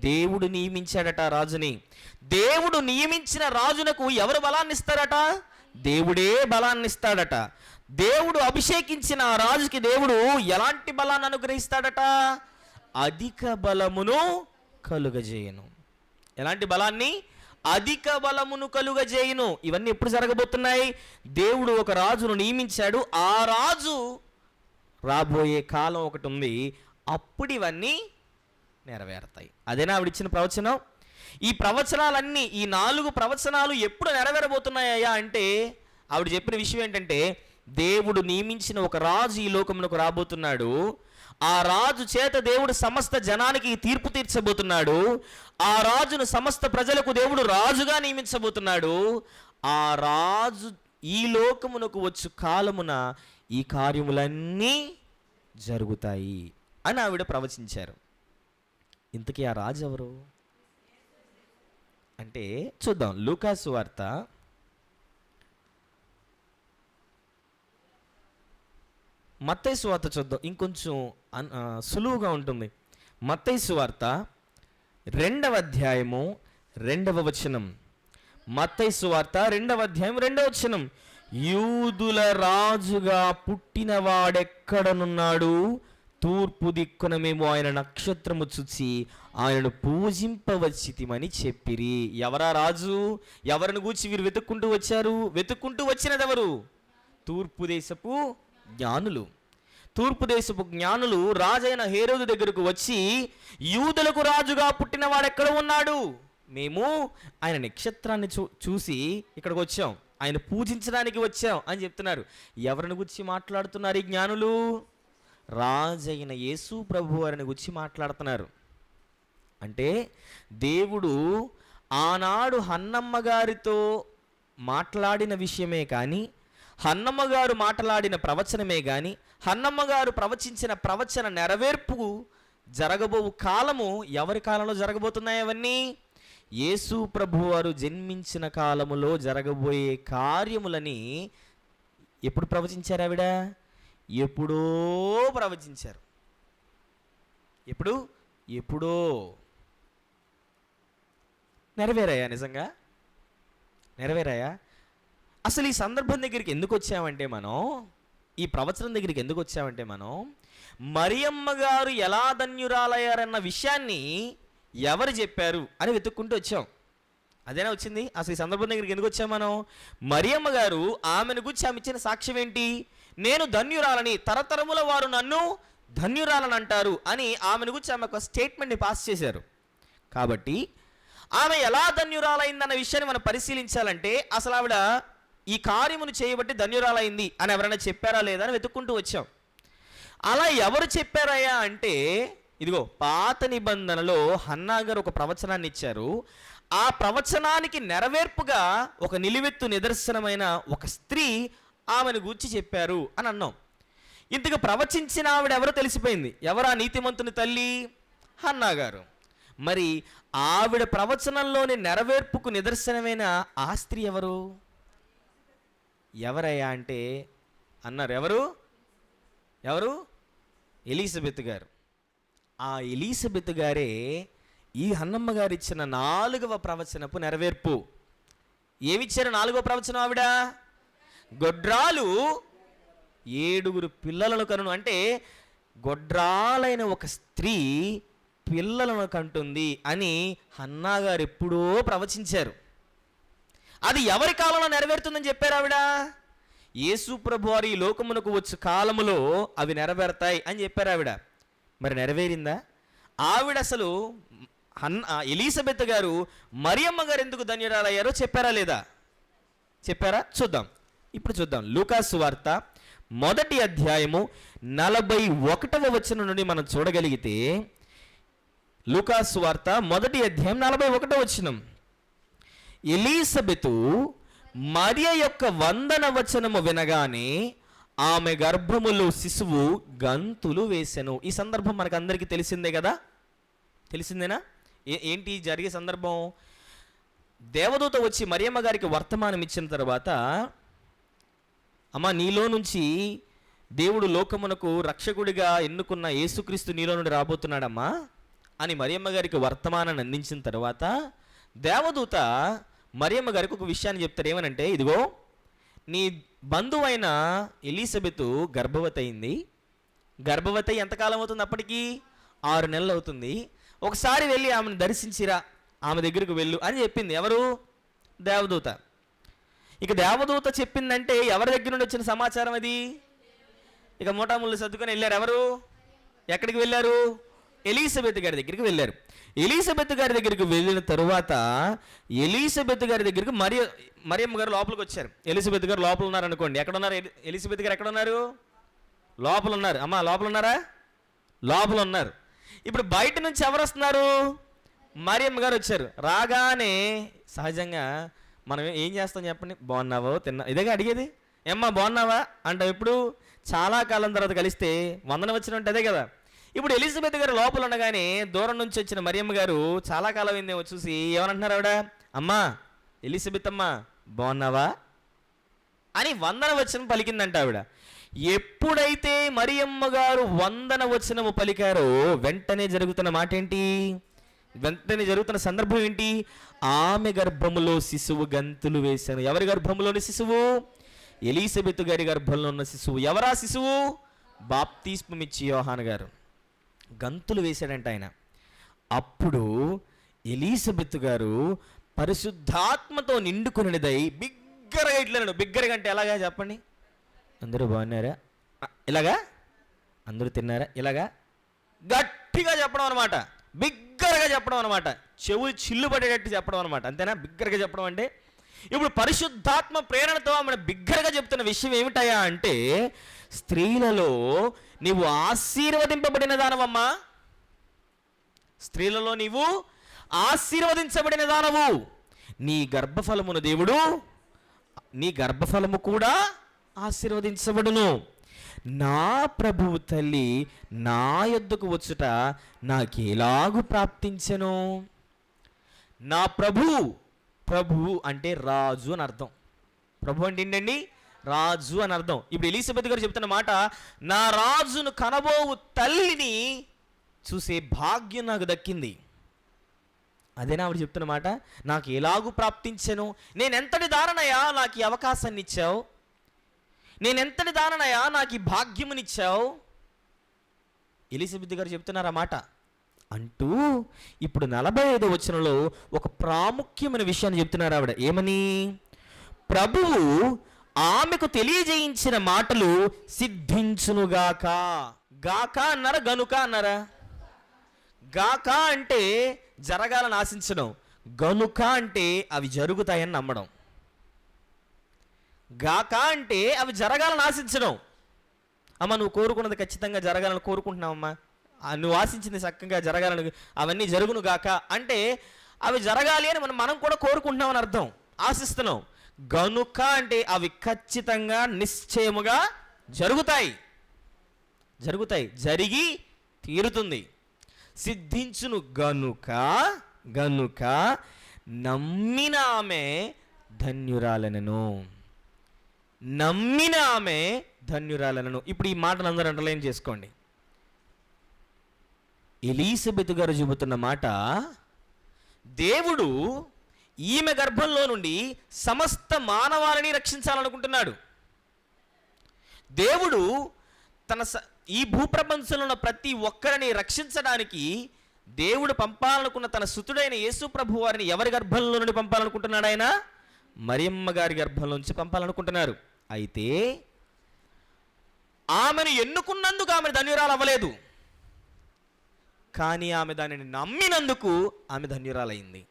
దేవుడు నియమించాడట రాజుని. దేవుడు నియమించిన రాజునకు ఎవరు బలాన్ని ఇస్తారట? దేవుడే బలాన్ని ఇస్తాడట. దేవుడు అభిషేకించిన రాజుకి దేవుడు ఎలాంటి బలాన్ని అనుగ్రహిస్తాడట? అధిక బలమును కలుగజేయును. ఎలాంటి బలాన్ని? అధిక బలమును కలుగజేయును. ఇవన్నీ ఎప్పుడు జరగబోతున్నాయి? దేవుడు ఒక రాజును నియమించాడు, ఆ రాజు రాబోయే కాలం ఒకటి ఉంది, అప్పుడు ఇవన్నీ నెరవేరుతాయి. అదేనా ఆవిడిచ్చిన ప్రవచనం? ఈ ప్రవచనాలన్నీ, ఈ 4 ప్రవచనాలు ఎప్పుడు నెరవేరబోతున్నాయా అంటే ఆవిడ చెప్పిన విషయం ఏంటంటే, దేవుడు నియమించిన ఒక రాజు ఈ లోకమునకు రాబోతున్నాడు, ఆ రాజు చేత దేవుడు సమస్త జనానికి తీర్పు తీర్చబోతున్నాడు, ఆ రాజును సమస్త ప్రజలకు దేవుడు రాజుగా నియమించబోతున్నాడు, ఆ రాజు ఈ లోకమునకు వచ్చు కాలమున ఈ కార్యములన్నీ జరుగుతాయి అని ఆవిడ ప్రవచించారు. ఇంతకీ ఆ రాజు ఎవరు అంటే చూద్దాం. లూకాసు వార్త 2వ సువార్త చూద్దాం, ఇంకొంచెం సులువుగా ఉంటుంది. 2వ సువార్త 2వ అధ్యాయము 2వ వచనం. 2వ సువార్త 2వ అధ్యాయం 2వ వచనం. యూదుల రాజుగా పుట్టినవాడెక్కడనున్నాడు? తూర్పు దిక్కున మేము ఆయన నక్షత్రము చూచి ఆయనను పూజింపవచ్చితిమని చెప్పిరి. ఎవరా రాజు? ఎవరిని గూర్చి వీరు వెతుక్కుంటూ వచ్చారు? వెతుక్కుంటూ వచ్చినదెవరు? తూర్పు దేశపు జ్ఞానులు. తూర్పు దేశపు జ్ఞానులు రాజైన హేరోదు దగ్గరకు వచ్చి, యూదులకు రాజుగా పుట్టినవాడు ఎక్కడ ఉన్నాడు? మేము ఆయన నక్షత్రాన్ని చూసి ఇక్కడికి వచ్చాం, ఆయన పూజించడానికి వచ్చాం అని చెప్తున్నారు. ఎవరిని గురించి మాట్లాడుతున్నారు ఈ జ్ఞానులు? రాజైన యేసు ప్రభు వారిని గురించి మాట్లాడుతున్నారు. అంటే దేవుడు ఆనాడు హన్నమ్మ గారితో మాట్లాడిన విషయమే కానీ, హన్నమ్మ గారు మాట్లాడిన ప్రవచనమే కానీ, హన్నమ్మ గారు ప్రవచించిన ప్రవచన నెరవేర్పు జరగబో కాలము ఎవరి కాలంలో జరగబోతున్నాయి? అవన్నీ యేసు ప్రభువారు జన్మించిన కాలములో జరగబోయే కార్యములని ఎప్పుడు ప్రవచించారు ఆవిడ? ఎప్పుడో ప్రవచించారు. ఎప్పుడో నెరవేరాయా? నిజంగా నెరవేరాయా? అసలు ఈ సందర్భం దగ్గరికి ఎందుకు వచ్చామంటే మనం, ఈ ప్రవచనం దగ్గరికి ఎందుకు వచ్చామంటే మనం, మరియమ్మ గారు ఎలా ధన్యురాలయ్యారన్న విషయాన్ని ఎవరు చెప్పారు అని వెతుక్కుంటూ వచ్చాం. అదేనా వచ్చింది? అసలు ఈ సందర్భం దగ్గరికి ఎందుకు వచ్చాం మనం? మరియమ్మ గారు ఆమెను గురించి ఆమె ఇచ్చిన సాక్ష్యం ఏంటి? నేను ధన్యురాలని, తరతరముల వారు నన్ను ధన్యురాలని అంటారు అని ఆమెను గురించి ఆమె ఒక స్టేట్మెంట్ని పాస్ చేశారు. కాబట్టి ఆమె ఎలా ధన్యురాలైందన్న విషయాన్ని మనం పరిశీలించాలంటే, అసలు ఆవిడ ఈ కార్యమును చేయబట్టి ధన్యురాలైంది అని ఎవరైనా చెప్పారా లేదా అని వెతుక్కుంటూ వచ్చాం. అలా ఎవరు చెప్పారయ్యా అంటే, ఇదిగో పాత నిబంధనలో హన్నా గారు ఒక ప్రవచనాన్ని ఇచ్చారు. ఆ ప్రవచనానికి నెరవేర్పుగా ఒక నిలువెత్తు నిదర్శనమైన ఒక స్త్రీ ఆమెను గూర్చి చెప్పారు అని అన్నాం. ఇంతకు ప్రవచించిన ఆవిడ ఎవరో తెలిసిపోయింది. ఎవరా? నీతిమంతుని తల్లి హన్నా గారు. మరి ఆవిడ ప్రవచనంలోని నెరవేర్పుకు నిదర్శనమైన ఆ స్త్రీ ఎవరు? ఎవరయ్యా అంటే అన్నారు, ఎవరు ఎవరు ఎలీజబెత్ గారు. ఆ ఎలీజబెత్ గారే ఈ హన్నమ్మ గారు ఇచ్చిన 4వ ప్రవచనపు నెరవేర్పు. ఏమిచ్చారు 4వ ప్రవచనం? ఆవిడ గొడ్రాలు 7 పిల్లలను కనును. అంటే గొడ్రాలైన ఒక స్త్రీ పిల్లలను కంటుంది అని హన్నా గారు ఎప్పుడో ప్రవచించారు. అది ఎవరి కాలంలో నెరవేరుతుందని చెప్పారు ఆవిడ? యేసు ప్రభు వారు ఈ లోకమునకు వచ్చు కాలములో అవి నెరవేరుతాయి అని చెప్పారు ఆవిడ. మరి నెరవేరిందా? ఆవిడ అసలు ఎలీజబెత్ గారు మరియమ్మ గారు ఎందుకు ధన్యురాలయ్యారో చెప్పారా లేదా? చెప్పారా? చూద్దాం, ఇప్పుడు చూద్దాం. లూకా సువార్త 1వ అధ్యాయము 41వ వచనం నుండి మనం చూడగలిగితే, లూకా సువార్త 1వ అధ్యాయం 41వ వచనం. ఎలీజబెతు మరియ యొక్క వందన వచనము వినగానే ఆమె గర్భములో శిశువు గంతులు వేసెను. ఈ సందర్భం మనకు అందరికీ తెలిసిందే కదా? తెలిసిందేనా? ఏంటి జరిగే సందర్భం? దేవదూత వచ్చి మరియమ్మ గారికి వర్తమానం ఇచ్చిన తర్వాత, అమ్మ నీలో నుంచి దేవుడు లోకమునకు రక్షకుడిగా ఎన్నుకున్న యేసుక్రీస్తు నీలో నుండి రాబోతున్నాడమ్మా అని మరియమ్మ గారికి వర్తమానాన్ని అందించిన తర్వాత, దేవదూత మరియమ్మ గారికి ఒక విషయాన్ని చెప్తారు. ఏమనంటే, ఇదిగో నీ బంధువైన ఎలీజబెత్ గర్భవతి అయింది. గర్భవతి ఎంతకాలం అవుతుంది? అప్పటికి 6 నెలలు అవుతుంది. ఒకసారి వెళ్ళి ఆమెను దర్శించిరా, ఆమె దగ్గరకు వెళ్ళు అని చెప్పింది. ఎవరు? దేవదూత. ఇక దేవదూత చెప్పిందంటే ఎవరి దగ్గర నుండి వచ్చిన సమాచారం అది? ఇక మోటాముళ్ళు సర్దుకొని వెళ్ళారు. ఎవరు? ఎక్కడికి వెళ్ళారు? ఎలీజబెత్ గారి దగ్గరికి వెళ్ళారు. ఎలీజబెత్ గారి దగ్గరికి వెళ్ళిన తరువాత ఎలీజబెత్ గారి దగ్గరికి మరియమ్మ గారు లోపలికి వచ్చారు. ఎలీజబెత్ గారు లోపల ఉన్నారు అనుకోండి. ఎక్కడ ఉన్నారు? ఎలీజబెత్ గారు ఎక్కడ ఉన్నారు? లోపల ఉన్నారు. అమ్మా లోపల ఉన్నారా? లోపల ఉన్నారు. ఇప్పుడు బయట నుంచి ఎవరు వస్తున్నారు? మరియమ్మ గారు వచ్చారు. రాగానే సహజంగా మనం ఏం చేస్తాం చెప్పండి? బాగున్నావో, తిన్నా, ఇదేగా అడిగేది. ఏమ్మా బాగున్నావా అంటావు. ఎప్పుడు? చాలా కాలం తర్వాత కలిస్తే వందన వచ్చినట్టు అదే కదా. ఇప్పుడు ఎలీజబెత్ గారు లోపల ఉండగానే దూరం నుంచి వచ్చిన మరియమ్మ గారు చాలా కాలం అయిందేమో చూసి ఏమనంటున్నారు ఆవిడ? అమ్మా ఎలీజబెత్ అమ్మా బాగున్నావా అని వందన వచనం పలికిందంట ఆవిడ. ఎప్పుడైతే మరియమ్మ గారు వందన వచనము పలికారో వెంటనే జరుగుతున్న మాట ఏంటి? వెంటనే జరుగుతున్న సందర్భం ఏంటి? ఆమె గర్భములో శిశువు గంతులు వేశాను. ఎవరి గర్భంలోని శిశువు? ఎలీజబెత్ గారి గర్భంలో ఉన్న శిశువు. ఎవరా శిశువు? బాప్తిస్మమిచ్చి యోహాను గారు. గంతులు వేశాడంట ఆయన. అప్పుడు ఎలీజబెత్ గారు పరిశుద్ధాత్మతో నిండుకున్నదై బిగ్గరగా ఇట్లా, బిగ్గరగా అంటే ఎలాగా చెప్పండి? అందరూ బాగున్నారా? ఇలాగా? అందరూ తిన్నారా? ఇలాగా గట్టిగా చెప్పడం అనమాట. బిగ్గరగా చెప్పడం అనమాట. చెవులు చిల్లు పడేటట్టు చెప్పడం అనమాట. అంతేనా? బిగ్గరగా చెప్పడం అంటే ఇప్పుడు పరిశుద్ధాత్మ ప్రేరణతో ఆమె బిగ్గరగా చెప్తున్న విషయం ఏమిటయా అంటే, స్త్రీలలో నీవు ఆశీర్వదింపబడిన దానవమ్మా. స్త్రీలలో నీవు ఆశీర్వదించబడిన దానవు. నీ గర్భఫలమును దేవుడు, నీ గర్భఫలము కూడా ఆశీర్వదించబడును. నా ప్రభువు తల్లి నా యొద్దకు వచ్చుట నాకెలాగు ప్రాప్తించెను? నా ప్రభువు, ప్రభువు అంటే రాజు అని అర్థం. ప్రభు అంటే ఏంటండి? రాజు అని అర్థం. ఇప్పుడు ఎలీజబెత్ గారు చెప్తున్న మాట, నా రాజును కనబోవు తల్లిని చూసే భాగ్యం నాకు దక్కింది. అదేనా ఆవిడ చెప్తున్న మాట? నాకు ఎలాగూ ప్రాప్తించెను? నేనెంతటి దాననయా నాకు ఈ అవకాశాన్ని ఇచ్చావు? నేనెంతటి దాననయా నాకు ఈ భాగ్యమునిచ్చావు? ఎలీజబెత్ గారు చెప్తున్నారు ఆ మాట అంటూ ఇప్పుడు 45వ వచనంలో ఒక ప్రాముఖ్యమైన విషయాన్ని చెప్తున్నారు ఆవిడ. ఏమని? ప్రభువు ఆమెకు తెలియజేయించిన మాటలు సిద్ధించునుగాక. గాక అన్నారా? గనుక అన్నారా? గాక అంటే జరగాలని ఆశించడం, గనుక అంటే అవి జరుగుతాయని నమ్మడం. గాక అంటే అవి జరగాలని ఆశించడం. అమ్మ నువ్వు కోరుకున్నది ఖచ్చితంగా జరగాలని కోరుకుంటున్నావమ్మా, నువ్వు ఆశించింది చక్కగా జరగాలని, అవన్నీ జరుగును గాక అంటే అవి జరగాలి అని మనం కూడా కోరుకుంటున్నామని అర్థం, ఆశిస్తున్నాం. గనుక అంటే అవి ఖచ్చితంగా నిశ్చయముగా జరుగుతాయి, జరుగుతాయి, జరిగి తీరుతుంది. సిద్ధించును గనుక, గనుక నమ్మిన ఆమె ధన్యురాలనెను. నమ్మిన ఆమె ధన్యురాలనను. ఇప్పుడు ఈ మాటను అందరూ అండర్లైన్ చేసుకోండి. ఎలీజబెత్ గారు చెబుతున్న మాట, దేవుడు ఈమె గర్భంలో నుండి సమస్త మానవాళిని రక్షించాలనుకుంటున్నాడు. దేవుడు ఈ భూప్రపంచంలో ఉన్న ప్రతి ఒక్కరిని రక్షించడానికి దేవుడు పంపాలనుకున్న తన సుతుడైన యేసు ప్రభు వారిని ఎవరి గర్భంలో నుండి పంపాలనుకుంటున్నాడు? ఆయన మరియమ్మ గారి గర్భంలో నుంచి పంపాలనుకుంటున్నారు. అయితే ఆమెను ఎన్నుకున్నందుకు ఆమె ధన్యురాలు అవ్వలేదు, కానీ ఆమె దానిని నమ్మినందుకు ఆమె ధన్యురాలైంది.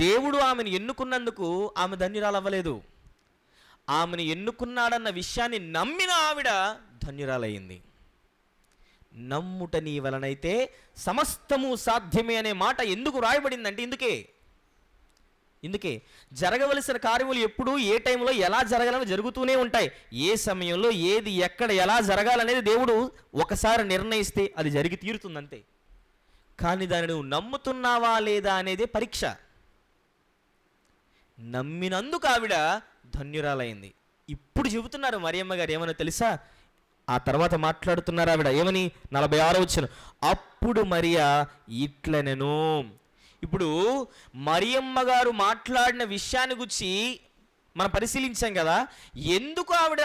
దేవుడు ఆమెను ఎన్నుకున్నందుకు ఆమె ధన్యురాలు అవ్వలేదు, ఆమెను ఎన్నుకున్నాడన్న విషయాన్ని నమ్మిన ఆవిడ ధన్యురాలయ్యింది. నమ్ముట నీ వలనైతే సమస్తము సాధ్యమే అనే మాట ఎందుకు రాయబడిందంటే ఇందుకే జరగవలసిన కార్యములు ఎప్పుడు ఏ టైంలో ఎలా జరగాలని జరుగుతూనే ఉంటాయి. ఏ సమయంలో ఏది ఎక్కడ ఎలా జరగాలనేది దేవుడు ఒకసారి నిర్ణయిస్తే అది జరిగి తీరుతుందంతే. కానీ దాన్ని నువ్వు నమ్ముతున్నావా లేదా అనేదే పరీక్ష. నమ్మినందుకు ఆవిడ ధన్యురాలైంది. ఇప్పుడు చెబుతున్నారు మరియమ్మ గారు ఏమన్నా తెలుసా? ఆ తర్వాత మాట్లాడుతున్నారు ఆవిడ ఏమని? 46వ వచనం, అప్పుడు మరియా ఇట్లనెను. ఇప్పుడు మరియమ్మ గారు మాట్లాడిన విషయాన్ని గురించి మనం పరిశీలించాం కదా. ఎందుకు ఆవిడ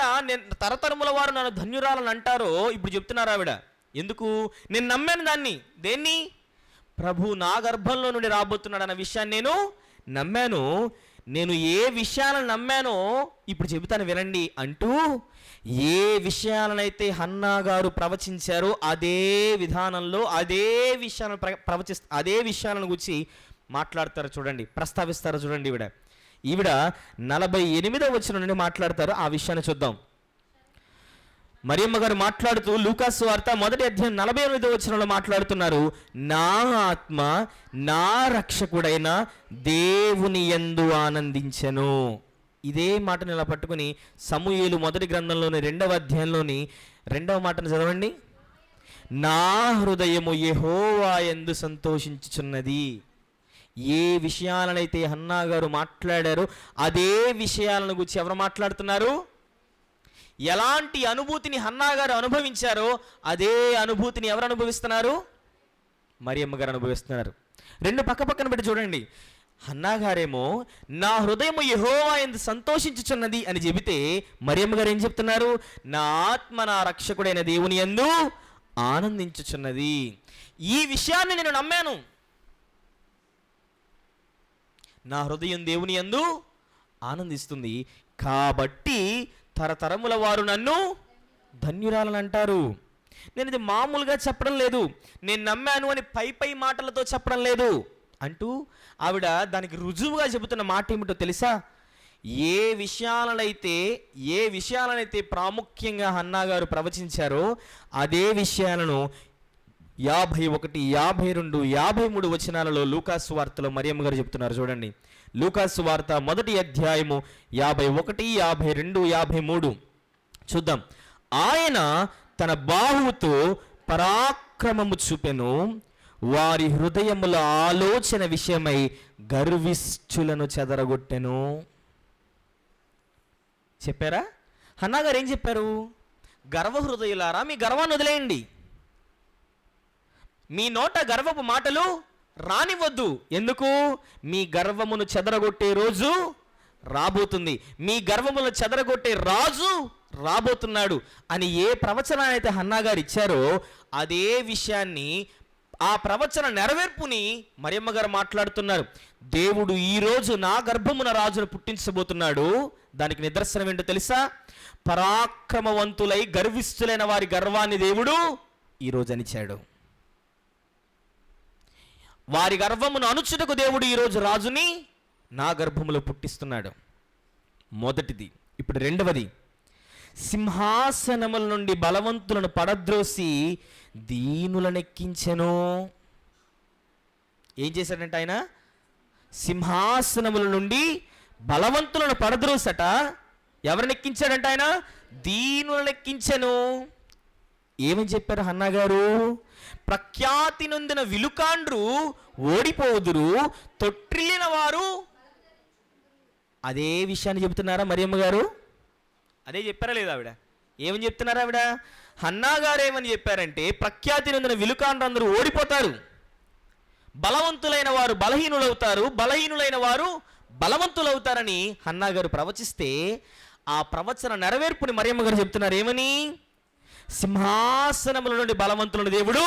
తరతరముల వారు నన్ను ధన్యురాలని అంటారో ఇప్పుడు చెప్తున్నారు ఆవిడ. ఎందుకు? నేను నమ్మాను దాన్ని. దేన్ని? ప్రభు నా గర్భంలో నుండి రాబోతున్నాడు అన్న విషయాన్ని నేను నమ్మాను. నేను ఏ విషయాలను నమ్మానో ఇప్పుడు చెబుతాను వినండి అంటూ, ఏ విషయాలనైతే హన్నా గారు ప్రవచించారో అదే విధానంలో అదే విషయాలను అదే విషయాలను గురించి మాట్లాడతారు చూడండి, ప్రస్తావిస్తారు చూడండి. ఈవిడ 48వ వచనం నుండి మాట్లాడతారు. ఆ విషయాన్ని చూద్దాం. మరియమ్మ గారు మాట్లాడుతూ లూకాసు వార్త 1వ అధ్యాయం 48వ వచనంలో మాట్లాడుతున్నారు, నా ఆత్మ నా రక్షకుడైన దేవుని యందు ఆనందించెను. ఇదే మాటను ఇలా పట్టుకుని సమూయేలు 1వ గ్రంథంలోని 2వ అధ్యాయంలోని 2వ మాటను చదవండి. నా హృదయము యెహోవా యందు సంతోషించుచున్నది. ఏ విషయాలనైతే హన్నా గారు మాట్లాడారో అదే విషయాలను గురించి ఎవరు మాట్లాడుతున్నారు? ఎలాంటి అనుభూతిని హన్నా గారు అనుభవించారో అదే అనుభూతిని ఎవరు అనుభవిస్తున్నారు? మరియమ్మ గారు అనుభవిస్తున్నారు. రెండు పక్క పక్కన పెట్టి చూడండి. హన్నా గారేమో నా హృదయము యెహోవా యందు సంతోషించుచున్నది అని చెబితే, మరియమ్మ గారు ఏం చెప్తున్నారు? నా ఆత్మ నా రక్షకుడైన దేవుని యందు ఆనందించుచున్నది. ఈ విషయాన్ని నేను నమ్మాను. నా హృదయం దేవుని యందు ఆనందిస్తుంది కాబట్టి తరతరముల వారు నన్ను ధన్యురాలని అంటారు. నేను ఇది మామూలుగా చెప్పడం లేదు, నేను నమ్మాను అని పై మాటలతో చెప్పడం లేదు అంటూ ఆవిడ దానికి రుజువుగా చెబుతున్న మాట ఏమిటో తెలుసా? ఏ విషయాలనైతే ప్రాముఖ్యంగా హన్నా గారు ప్రవచించారో అదే విషయాలను 51, 52, 53 వచనాలలో లూకాసు వార్తలో మరియమ్మ గారు చెప్తున్నారు చూడండి. లూకాసు వార్త 1వ అధ్యాయము 51, 52, 53 చూద్దాం. ఆయన తన బాహువుతో పరాక్రమము చూపెను, వారి హృదయముల ఆలోచన విషయమై గర్విష్ఠులను చెదరగొట్టెను. చెప్పారా? హన్నా గారు ఏం చెప్పారు? గర్వ హృదయులారా, మీ గర్వాన్ని వదిలేయండి, మీ నోట గర్వపు మాటలు రానివద్దు. ఎందుకు? మీ గర్వమును చెదరగొట్టే రోజు రాబోతుంది, మీ గర్వమును చెదరగొట్టే రాజు రాబోతున్నాడు అని ఏ ప్రవచనాన్ని అయితే హన్నా గారు ఇచ్చారో అదే విషయాన్ని, ఆ ప్రవచన నెరవేర్పుని మరియమ్మ గారు మాట్లాడుతున్నారు. దేవుడు ఈరోజు నా గర్భమున రాజును పుట్టించబోతున్నాడు. దానికి నిదర్శనం ఏంటో తెలుసా? పరాక్రమవంతులై గర్విష్ఠులైన వారి గర్వాన్ని దేవుడు ఈరోజు అణిచాడు. వారి గర్వమును అణుచుటకు దేవుడు ఈరోజు రాజుని నా గర్భములో పుట్టిస్తున్నాడు. మొదటిది. ఇప్పుడు రెండవది, సింహాసనముల నుండి బలవంతులను పడద్రోసి దీనులనెక్కించెను. ఏం చేశాడంటే ఆయన? సింహాసనముల నుండి బలవంతులను పడద్రోసట. ఎవరిని ఎక్కించాడంట? ఆయన దీనులనెక్కించెను. ఏమని చెప్పారు హన్నా గారు? ప్రఖ్యాతి నొందిన విలుకాండ్రు ఓడిపోదురు, తొట్టిల్లిన వారు అదే విషయాన్ని చెబుతున్నారా మరియమ్మ గారు? అదే చెప్పారా లేదా ఆవిడ? ఏమని చెప్తున్నారా ఆవిడ? హన్నా గారు ఏమని చెప్పారంటే, ప్రఖ్యాతి నొందిన విలుకాండ్రందరూ ఓడిపోతారు, బలవంతులైన వారు బలహీనులవుతారు, బలహీనులైన వారు బలవంతులవుతారని హన్నా గారు ప్రవచిస్తే, ఆ ప్రవచన నెరవేర్పుని మరియమ్మ గారు చెప్తున్నారు. ఏమని? సింహాసనముల నుండి బలవంతులను దేవుడు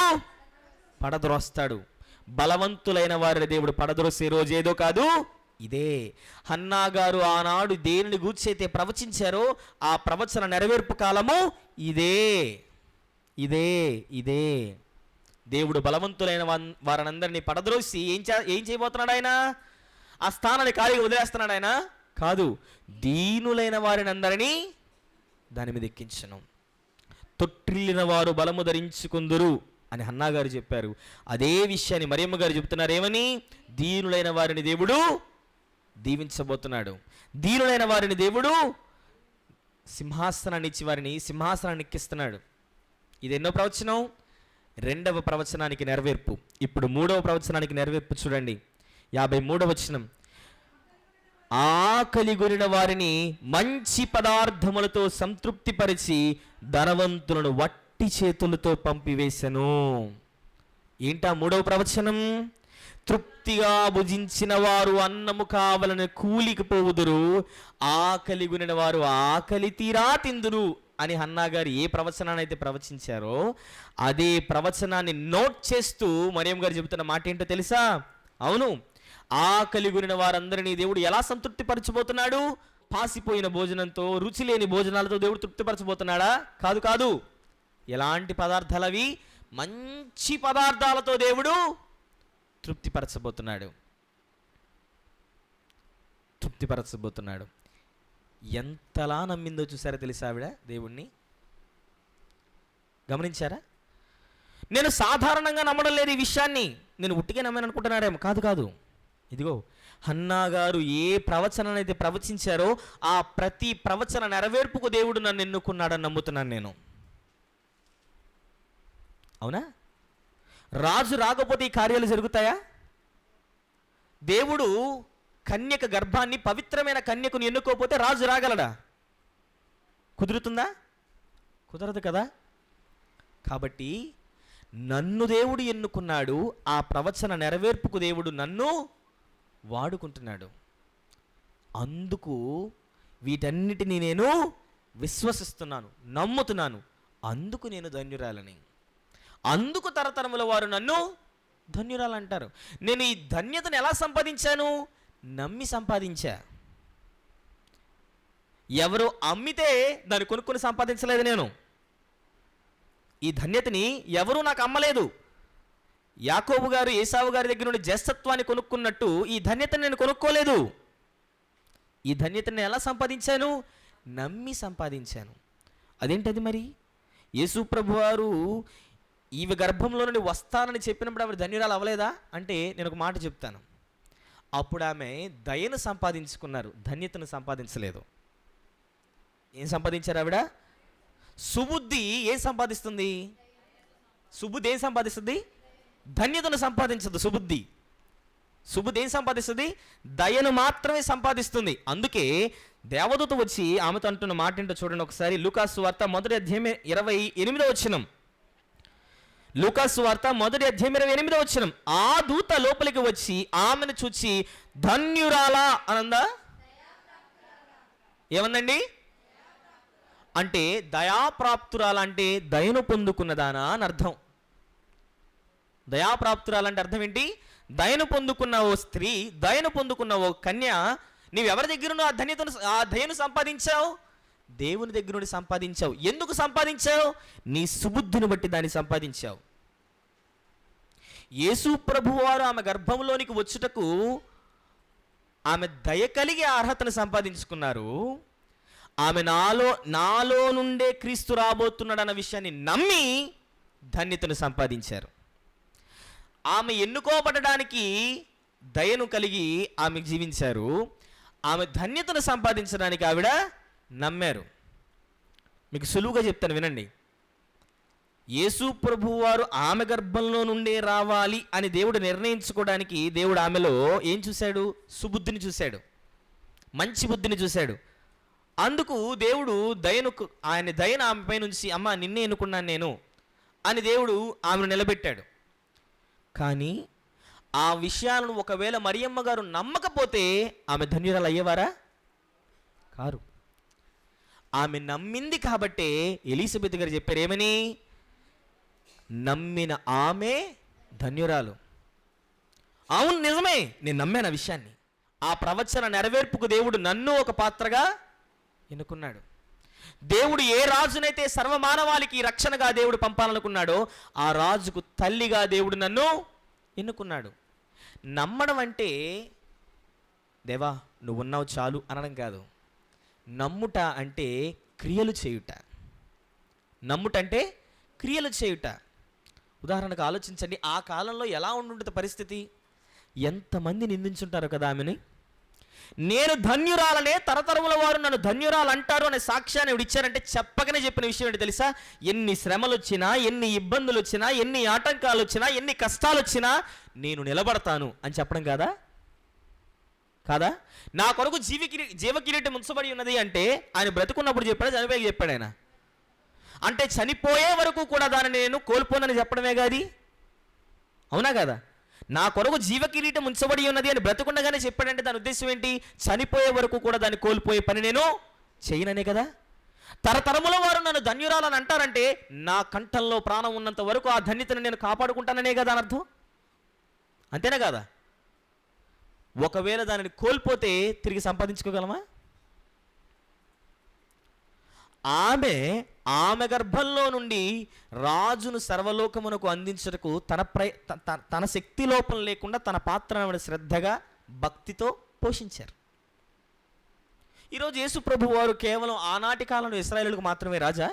పడద్రోస్తాడు, బలవంతులైన వారిని దేవుడు పడద్రోసే రోజు ఏదో కాదు, ఇదే. హన్నా గారు ఆనాడు దేనిని గూర్చి అయితే ప్రవచించారో ఆ ప్రవచన నెరవేర్పు కాలము ఇదే, ఇదే, ఇదే. దేవుడు బలవంతులైన వారందరినీ పడద్రోసి ఏం చేయబోతున్నాడు ఆయన? ఆ స్థానాన్ని ఖాళీగా వదిలేస్తున్నాడు ఆయన? కాదు, దీనులైన వారిని అందరినీ దాని మీద ఎక్కించను. తొట్టిల్లిన వారు బలము ధరించుకుందురు అని హన్నా గారు చెప్పారు. అదే విషయాన్ని మరియమ్మ గారు చెప్తున్నారు. ఏమని? దీనులైన వారిని దేవుడు దీవించబోతున్నాడు, దీనులైన వారిని దేవుడు సింహాసనాన్ని ఇచ్చి వారిని సింహాసనాన్ని ఎక్కిస్తున్నాడు. ఇది ఎన్నో ప్రవచనం? 2వ ప్రవచనానికి నెరవేర్పు. ఇప్పుడు 3వ ప్రవచనానికి నెరవేర్పు చూడండి. 53వ వచనం. ఆకలి గొనిన వారిని మంచి పదార్థములతో సంతృప్తిపరిచి ధనవంతులను వట్టి చేతులతో పంపివేశను. ఏంటా 3వ ప్రవచనం? తృప్తిగా భుజించిన వారు అన్నము కావాలని కూలికి పోవుదురు, ఆకలి గునిన వారు ఆకలి తీరా తిందురు అని హన్నా గారు ఏ ప్రవచనాన్ని అయితే ప్రవచించారో అదే ప్రవచనాన్ని నోట్ చేస్తూ మరియం గారు చెబుతున్న మాట ఏంటో తెలుసా? అవును, ఆకలి గునిన వారందరినీ దేవుడు ఎలా సంతృప్తిపరచబోతున్నాడు? పాసిపోయిన భోజనంతో, రుచి లేని భోజనాలతో దేవుడు తృప్తిపరచబోతున్నాడా? కాదు, కాదు. ఎలాంటి పదార్థాలు అవి? మంచి పదార్థాలతో దేవుడు తృప్తిపరచబోతున్నాడు, తృప్తిపరచబోతున్నాడు. ఎంతలా నమ్మిందో చూసారా తెలుసా ఆవిడ దేవుణ్ణి? గమనించారా? నేను సాధారణంగా నమ్మడం లేదు ఈ విషయాన్ని, నేను ఉట్టిగా నమ్మాను అనుకుంటున్నారేమో. కాదు, కాదు. ఇదిగో హన్నా గారు ఏ ప్రవచనాన్ని అయితే ప్రవచించారో ఆ ప్రతి ప్రవచన నెరవేర్పుకు దేవుడు నన్ను ఎన్నుకున్నాడని నమ్ముతున్నాను నేను. అవునా? రాజు రాకపోతే ఈ కార్యాలు జరుగుతాయా? దేవుడు కన్యక గర్భాన్ని, పవిత్రమైన కన్యకుని ఎన్నుకోకపోతే రాజు రాగలడా? కుదురుతుందా? కుదరదు కదా. కాబట్టి నన్ను దేవుడు ఎన్నుకున్నాడు, ఆ ప్రవచన నెరవేర్పుకు దేవుడు నన్ను వాడుకుంటున్నాడు. అందుకు వీటన్నిటినీ నేను విశ్వసిస్తున్నాను, నమ్ముతున్నాను. అందుకు నేను ధన్యురాలని, అందుకు తరతరముల వారు నన్ను ధన్యురాలంటారు. నేను ఈ ధన్యతను ఎలా సంపాదించాను? నమ్మి సంపాదించా. ఎవరు అమ్మితే దాన్ని కొనుక్కొని సంపాదించలేదు నేను. ఈ ధన్యతని ఎవరూ నాకు అమ్మలేదు. యాకోబు గారు ఏసావు గారి దగ్గర నుండి జ్యేష్ఠత్వాన్ని కొనుక్కున్నట్టు ఈ ధన్యతను నేను కొనుక్కోలేదు. ఈ ధన్యతని ఎలా సంపాదించాను? నమ్మి సంపాదించాను. అదేంటది మరి? యేసు ప్రభు వారు ఈమె గర్భంలో నుండి వస్తానని చెప్పినప్పుడు ఆవిడ ధన్యురాలు అవ్వలేదా అంటే, నేను ఒక మాట చెప్తాను. అప్పుడు ఆమె దయను సంపాదించుకున్నారు, ధన్యతను సంపాదించలేదు. ఏం సంపాదించారు ఆవిడ? సుబుద్ధి ఏం సంపాదిస్తుంది? సుబుద్ధి ఏం సంపాదిస్తుంది? ధన్యతను సంపాదించదు. సుబుద్ధి ఏం సంపాదిస్తుంది? దయను మాత్రమే సంపాదిస్తుంది. అందుకే దేవదూత వచ్చి ఆమెతో అంటున్న మాట ఏంటో చూడండి ఒకసారి. లూకాసు వార్త 1వ అధ్యాయం 28వ వచనం. లూకాసు వార్త 1వ అధ్యాయం 28వ వచనం. ఆ దూత లోపలికి వచ్చి ఆమెను చూచి ధన్యురాలా అనందా? ఏమందండి? అంటే దయాప్రాప్తురాలంటే దయను పొందుకున్నదానా అని అర్థం. దయాప్రాప్తురాలంటే అర్థం ఏంటి? దయను పొందుకున్న ఓ స్త్రీ, దయను పొందుకున్న ఓ కన్య, నీవెవరి దగ్గర ఆ దయను సంపాదించావు? దేవుని దగ్గర నుండి సంపాదించావు. ఎందుకు సంపాదించావు? నీ సుబుద్ధిని బట్టి దాన్ని సంపాదించావు. యేసు ప్రభువు వారు ఆమె గర్భంలోనికి వచ్చుటకు ఆమె దయ కలిగి అర్హతను సంపాదించుకున్నారు. ఆమె నాలో నుండే క్రీస్తు రాబోతున్నాడు అన్న విషయాన్ని నమ్మి ధన్యతను సంపాదించారు. ఆమె ఎన్నుకోబడడానికి దయను కలిగి ఆమె జీవించారు. ఆమె ధన్యతను సంపాదించడానికి ఆవిడ నమ్మారు. మీకు సులువుగా చెప్తాను వినండి. యేసు ప్రభువు వారు ఆమె గర్భంలో నుండే రావాలి అని దేవుడు నిర్ణయించుకోవడానికి దేవుడు ఆమెలో ఏం చూశాడు? సుబుద్ధిని చూశాడు. మంచి బుద్ధిని చూశాడు. అందుకు దేవుడు ఆయన దయను ఆమెపై నుంచి, అమ్మ నిన్నే ఎన్నుకున్నాను నేను అని దేవుడు ఆమెను నిలబెట్టాడు. కానీ ఆ విషయాలను ఒకవేళ మరియమ్మ గారు నమ్మకపోతే ఆమె ధన్యురాలు అయ్యేవారా? కారు. ఆమె నమ్మింది కాబట్టే ఎలీజబెత్ గారు చెప్పారు ఏమని? నమ్మిన ఆమె ధన్యురాలు. అవును, నిజమే, నేను నమ్మాను ఆ విషయాన్ని. ఆ ప్రవచన నెరవేర్పుకు దేవుడు నన్ను ఒక పాత్రగా ఎన్నుకున్నాడు. దేవుడు ఏ రాజునైతే సర్వమానవాళికి రక్షణగా దేవుడు పంపాలనుకున్నాడో ఆ రాజుకు తల్లిగా దేవుడు నన్ను ఎన్నుకున్నాడు. నమ్మడం అంటే దేవా నువ్వున్నావు చాలు అనడం కాదు. నమ్ముట అంటే క్రియలు చేయుట. నమ్ముట అంటే క్రియలు చేయుట. ఉదాహరణకు ఆలోచించండి, ఆ కాలంలో ఎలా ఉండుంటుంది పరిస్థితి? ఎంతమంది నిందించుంటారు కదా ఆమెని. నేను ధన్యురాలనే, తరతరముల వారు నన్ను ధన్యురాలు అంటారు అనే సాక్ష్యాన్ని ఇవి ఇచ్చారంటే చెప్పకనే చెప్పిన విషయం ఏంటి తెలుసా? ఎన్ని శ్రమలు వచ్చినా, ఎన్ని ఇబ్బందులు వచ్చినా, ఎన్ని ఆటంకాలు వచ్చినా, ఎన్ని కష్టాలు వచ్చినా నేను నిలబడతాను అని చెప్పడం కాదా? కాదా? నా కొరకు జీవకిరీటం ఉంచబడి ఉన్నది అంటే ఆయన బ్రతుకున్నప్పుడు చెప్పాడు, చనిపోయాక చెప్పాడు ఆయన. అంటే చనిపోయే వరకు కూడా దాన్ని నేను కోల్పోనని చెప్పడమే కాదు, అవునా కదా? నా కొరకు జీవకిరీటం ఉంచబడి ఉన్నది అని బ్రతుకుండగానే చెప్పాడంటే దాని ఉద్దేశం ఏంటి? చనిపోయే వరకు కూడా దాన్ని కోల్పోయే పని నేను చేయననే కదా. తరతరముల వారు నన్ను ధన్యురాలని అంటారంటే నా కంఠంలో ప్రాణం ఉన్నంత వరకు ఆ ధన్యతను నేను కాపాడుకుంటాననే కదా అని అర్థం. అంతేనా కదా? ఒకవేళ దానిని కోల్పోతే తిరిగి సంపాదించుకోగలమా? ఆమె గర్భంలో నుండి రాజును సర్వలోకమునకు అందించటకు తన శక్తి లోపం లేకుండా తన పాత్రను శ్రద్ధగా భక్తితో పోషించారు. ఈరోజు యేసు ప్రభు వారు కేవలం ఆనాటి కాలంలో ఇశ్రాయేలులకు మాత్రమే రాజా?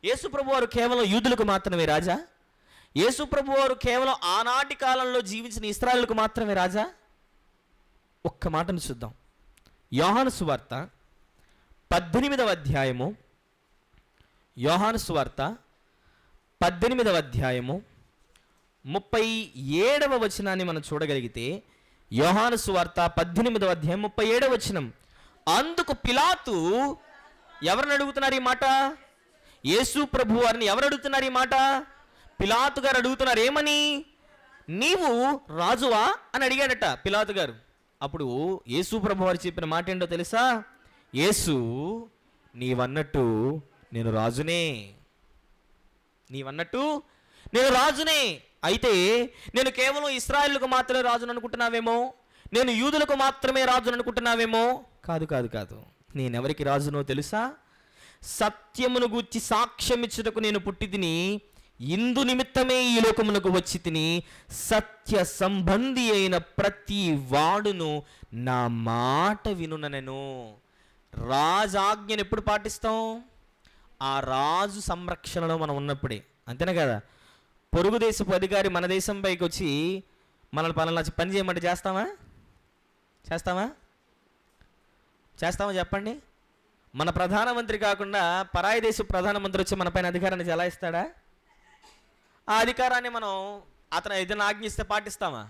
యేసు ప్రభు వారు కేవలం యూదులకు మాత్రమే రాజా? యేసు ప్రభు వారు కేవలం ఆనాటి కాలంలో జీవించిన ఇశ్రాయేలులకు మాత్రమే రాజా? ఒక్క మాటను చూద్దాం. యోహాను సువార్త 18వ అధ్యాయము, యోహాను సువార్త 18వ అధ్యాయము 37వ వచనాన్ని మనం చూడగలిగితే, యోహాను సువార్త 18వ అధ్యాయం 37వ వచనం. అందుకు పిలాతు ఎవరిని అడుగుతున్నారు ఈ మాట? యేసు ప్రభు వారిని ఎవరు అడుగుతున్నారు ఈ మాట? పిలాతు గారు అడుగుతున్నారు. ఏమని? నీవు రాజువా అని అడిగాడట పిలాతు గారు. అప్పుడు యేసు ప్రభు వారు చెప్పిన మాట ఏంటో తెలుసా? యేసు, నీవన్నట్టు నేను రాజునే, నీవన్నట్టు నేను రాజునే. అయితే నేను కేవలం ఇశ్రాయేలుకు మాత్రమే రాజును అనుకుంటున్నావేమో, నేను యూదులకు మాత్రమే రాజును అనుకుంటున్నావేమో. కాదు కాదు కాదు, నేనెవరికి రాజునో తెలుసా? సత్యమును గూర్చి సాక్ష్యం ఇచ్చుటకు నేను పుట్టి తిని, ఇందు నిమిత్తమే ఈ లోకమునకు వచ్చి తిని, సత్య సంబంధి అయిన ప్రతి వాడును నా మాట వినుననెను. రాజాజ్ఞను ఎప్పుడు పాటిస్తాం? ఆ రాజు సంరక్షణలో మనం ఉన్నప్పుడే. అంతేనా కదా? పొరుగు దేశపు అధికారి మన దేశం పైకి వచ్చి మనల్ని పని చేయమంటే చేస్తామా? చేస్తామా? చేస్తామా చెప్పండి. మన ప్రధానమంత్రి కాకుండా పరాయి దేశ ప్రధానమంత్రి వచ్చి మన పైన అధికారాన్ని చెలాయిస్తాడా? ఆ అధికారాన్ని మనం అతను ఏదైనా ఆజ్ఞిస్తే పాటిస్తామా?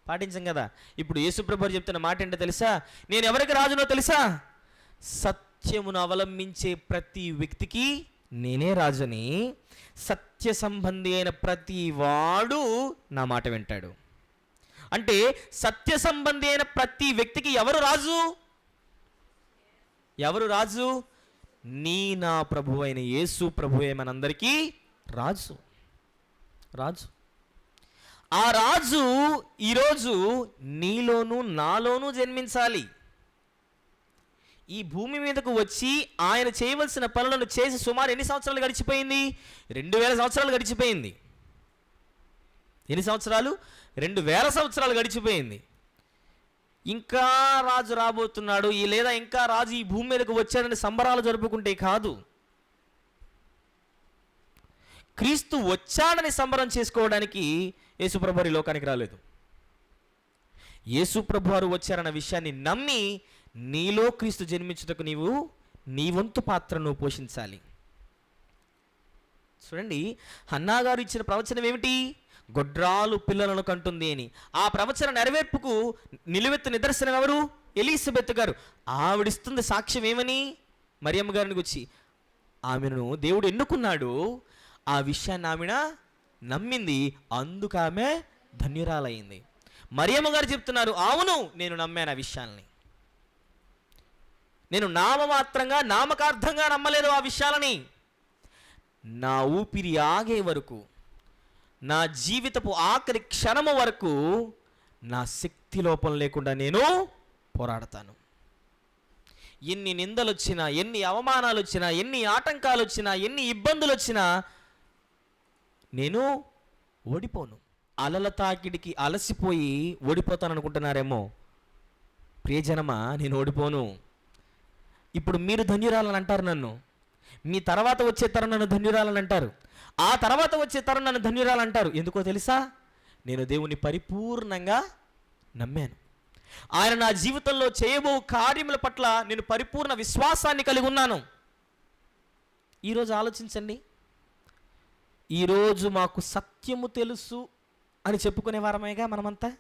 పాటించం కదా. ఇప్పుడు యేసుప్రభువు చెప్తున్న మాట ఏంటో తెలుసా? నేను ఎవరికి రాజునో తెలుసా? సత్యమును అవలంబించే ప్రతి వ్యక్తికి నేనే రాజుని, సత్య సంబంధి అయిన ప్రతి వాడు నా మాట వింటాడు. అంటే సత్య సంబంధి అయిన ప్రతి వ్యక్తికి ఎవరు రాజు? ఎవరు రాజు? నా ప్రభు అయిన యేసు ప్రభువే మనందరికీ రాజు. రాజు. ఆ రాజు ఈరోజు నీలోనూ నాలోనూ జన్మించాలి. ఈ భూమి మీదకు వచ్చి ఆయన చేయవలసిన పనులను చేసి సుమారు ఎన్ని సంవత్సరాలు గడిచిపోయింది? 2000 సంవత్సరాలు గడిచిపోయింది. ఎన్ని సంవత్సరాలు? 2000 సంవత్సరాలు గడిచిపోయింది. ఇంకా రాజు రాబోతున్నాడు, లేదా ఇంకా రాజు ఈ భూమి మీదకు వచ్చాడని సంబరాలు జరుపుకుంటే కాదు, క్రీస్తు వచ్చాడని సంబరం చేసుకోవడానికి యేసుప్రభువారు ఈ లోకానికి రాలేదు. యేసుప్రభువారు వచ్చారన్న విషయాన్ని నమ్మి నీలో క్రీస్తు జన్మించుటకు నీవు నీ వంతు పాత్రను పోషించాలి. చూడండి, హన్నా గారు ఇచ్చిన ప్రవచనం ఏమిటి? గొడ్రాలు పిల్లలను కంటుంది అని. ఆ ప్రవచన నెరవేర్పుకు నిలువెత్తు నిదర్శనం ఎవరు? ఎలిజబెత్ గారు, ఆవిడిస్తుంది సాక్ష్యం ఏమని? మరియమ్మ గారిని గురించి, ఆమెను దేవుడు ఎన్నుకున్నాడు, ఆ విషయాన్ని ఆమె నమ్మింది, అందుకు ఆమె ధన్యురాలయ్యింది. మరియమ్మ గారు చెప్తున్నారు, అవును నేను నమ్మాను ఆ విషయాల్ని. నేను నామమాత్రంగా నామకార్థంగా నమ్మలేదు ఆ విషయాలని. నా ఊపిరి ఆగే వరకు, నా జీవితపు ఆఖరి క్షణము వరకు నా శక్తి లోపం లేకుండా నేను పోరాడతాను. ఎన్ని నిందలు వచ్చినా, ఎన్ని అవమానాలు వచ్చినా, ఎన్ని ఆటంకాలు వచ్చినా, ఎన్ని ఇబ్బందులు వచ్చినా నేను ఓడిపోను. అలల తాకిడికి అలసిపోయి ఓడిపోతాను అనుకుంటున్నారేమో. ప్రియజనమా, నేను ఓడిపోను. ఇప్పుడు మీరు ధన్యురాలని అంటారు నన్ను, మీ తర్వాత వచ్చే తరం నన్ను ధన్యురాలని అంటారు, ఆ తర్వాత వచ్చే తరం నన్ను ధన్యురాలంటారు. ఎందుకో తెలుసా? నేను దేవుని పరిపూర్ణంగా నమ్మాను. ఆయన నా జీవితంలో చేయబో కార్యముల పట్ల నేను పరిపూర్ణ విశ్వాసాన్ని కలిగి ఉన్నాను. ఈరోజు ఆలోచించండి, ఈరోజు మాకు సత్యము తెలుసు అని చెప్పుకునే వారమేగా మనమంతా.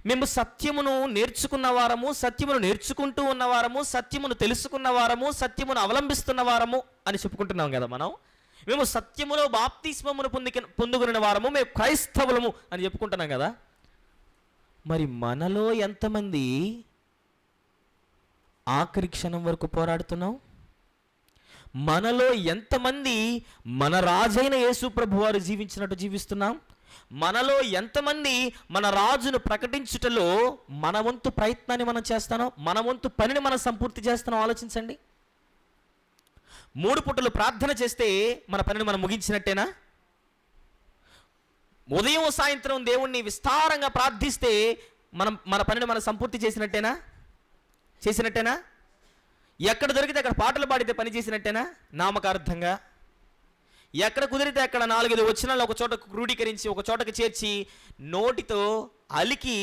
మేము సత్యమును నేర్చుకున్న వారము, సత్యమును నేర్చుకుంటూ ఉన్నవారము, సత్యమును తెలుసుకున్న వారము, సత్యమును అవలంబిస్తున్న వారము అని చెప్పుకుంటున్నాం కదా మనం. మేము సత్యములో బాప్తిస్మమును పొందుకున్న వారము, మేము క్రైస్తవులము అని చెప్పుకుంటున్నాం కదా. మరి మనలో ఎంతమంది ఆఖరి క్షణం వరకు పోరాడుతున్నాం? మనలో ఎంతమంది మన రాజైన యేసు ప్రభు వారు జీవించినట్టు జీవిస్తున్నాం? మనలో ఎంతమంది మన రాజును ప్రకటించుటలో మన వంతు ప్రయత్నాన్ని మనం చేస్తానో, మన వంతు పనిని మనం సంపూర్తి చేస్తానో ఆలోచించండి. 3 పూటలు ప్రార్థన చేస్తే మన పనిని మనం ముగించినట్టేనా? ఉదయం సాయంత్రం దేవుణ్ణి విస్తారంగా ప్రార్థిస్తే మన పనిని మనం సంపూర్తి చేసినట్టేనా? ఎక్కడ దొరికితే అక్కడ పాటలు పాడితే పని చేసినట్టేనా? నామకార్థంగా. ఎక్కడ కుదిరితే అక్కడ 4-5 వచనాలు ఒక చోట క్రోడీకరించి ఒక చోటకి చేర్చి నోటితో అలికి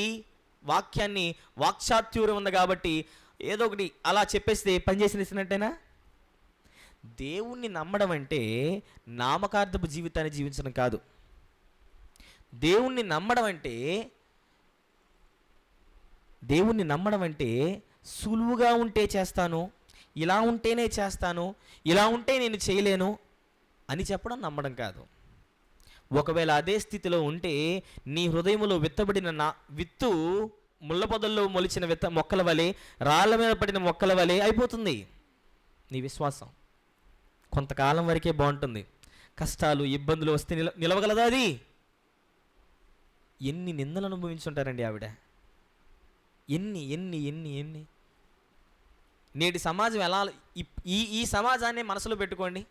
వాక్యాన్ని, వాక్చాతుర్యం ఉంది కాబట్టి ఏదో ఒకటి అలా చెప్పేస్తే పని చేసినట్టేనా? దేవుణ్ణి నమ్మడం అంటే నామకార్థపు జీవితాన్ని జీవించడం కాదు. దేవుణ్ణి నమ్మడం అంటే సులువుగా ఉంటే చేస్తాను, ఇలా ఉంటేనే చేస్తాను, ఇలా ఉంటే నేను చేయలేను అని చెప్పడం నమ్మడం కాదు. ఒకవేళ అదే స్థితిలో ఉంటే నీ హృదయములో విత్తబడిన విత్తు ముళ్ళ పొదల్లో మొలిచిన మొక్కల వలె, రాళ్ళ మీద పడిన మొక్కల వలె అయిపోతుంది నీ విశ్వాసం. కొంతకాలం వరకే బాగుంటుంది, కష్టాలు ఇబ్బందులు వస్తే నిలవగలదా అది? ఎన్ని నిందలు అనుభవించుంటారండి ఆవిడ, ఎన్ని. నేటి సమాజం ఎలా, ఈ సమాజాన్ని మనసులో పెట్టుకోండి.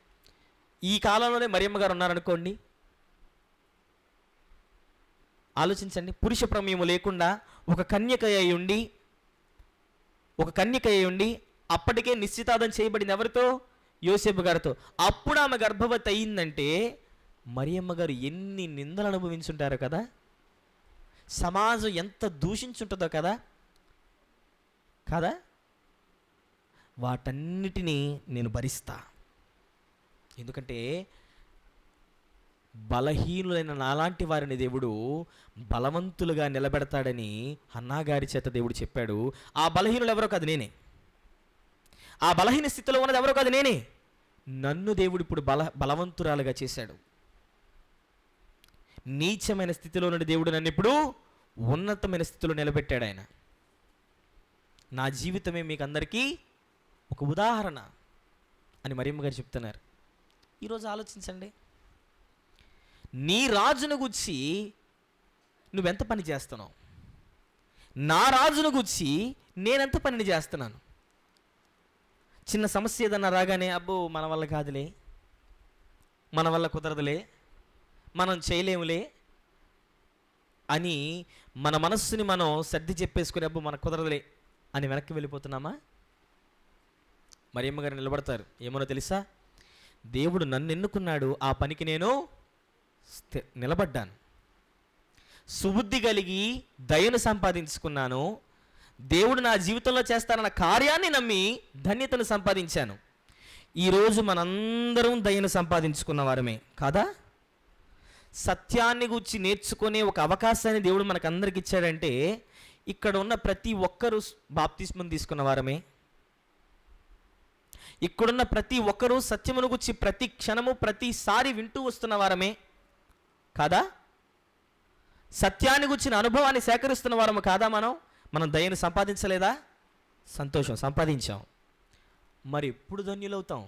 ఈ కాలంలోనే మరియమ్మ గారు ఉన్నారనుకోండి, ఆలోచించండి. పురుష ప్రమేయము లేకుండా ఒక కన్యక అయి ఉండి అప్పటికే నిశ్చితార్థం చేయబడింది ఎవరితో? యోసేపు గారితో. అప్పుడు ఆమె గర్భవతి అయిందంటే మరియమ్మ గారు ఎన్ని నిందలు అనుభవించుంటారో కదా, సమాజం ఎంత దూషించుంటుందో కదా. వాటన్నిటినీ నేను భరిస్తా. ఎందుకంటే బలహీనులైన నాలాంటి వారిని దేవుడు బలవంతులుగా నిలబెడతాడని హన్నాగారి చేత దేవుడు చెప్పాడు. ఆ బలహీనులు ఎవరో కాదు నేనే, ఆ బలహీన స్థితిలో ఉన్నది ఎవరో కాదు నేనే. నన్ను దేవుడు ఇప్పుడు బలవంతురాలుగా చేశాడు. నీచమైన స్థితిలో నుండి దేవుడు నన్ను ఇప్పుడు ఉన్నతమైన స్థితిలో నిలబెట్టాడు ఆయన. నా జీవితమే మీకు అందరికీ ఒక ఉదాహరణ అని మరియమ్మ గారు చెప్తున్నారు. ఈరోజు ఆలోచించండి, నీ రాజును గురించి నువ్వెంత పని చేస్తున్నావు? నా రాజును గురించి నేనెంత పనిని చేస్తున్నాను? చిన్న సమస్య ఏదన్నా రాగానే అబ్బో మన వల్ల కాదులే, మన వల్ల కుదరదులే, మనం చేయలేములే అని మన మనస్సుని మనం సర్ది చెప్పేసుకుని అబ్బో మనకు కుదరదులే అని వెనక్కి వెళ్ళిపోతున్నామా? మరియమ్మ గారు నిలబడతారు. ఏమో తెలుసా? దేవుడు నన్ను ఎన్నుకున్నాడు, ఆ పనికి నేను నిలబడ్డాను, సుబుద్ధి కలిగి దయను సంపాదించుకున్నాను, దేవుడు నా జీవితంలో చేస్తానన్న కార్యాన్ని నమ్మి ధన్యతను సంపాదించాను. ఈరోజు మనందరం దయను సంపాదించుకున్న వారమే కాదా? సత్యాన్ని గురించి నేర్చుకునే ఒక అవకాశాన్ని దేవుడు మనకందరికి ఇచ్చాడంటే ఇక్కడ ఉన్న ప్రతి ఒక్కరూ బాప్తిస్మం తీసుకున్న వారమే. ఇక్కడున్న ప్రతి ఒక్కరూ సత్యమును గురించి ప్రతి క్షణము ప్రతిసారి వింటూ వస్తున్న వారమే కాదా? సత్యాన్ని గురించిన అనుభవాన్ని సేకరిస్తున్న వారము కాదా? మనం దయను సంపాదించలేదా? సంతోషం, సంపాదించాం. మరి ఎప్పుడు ధన్యులవుతాం?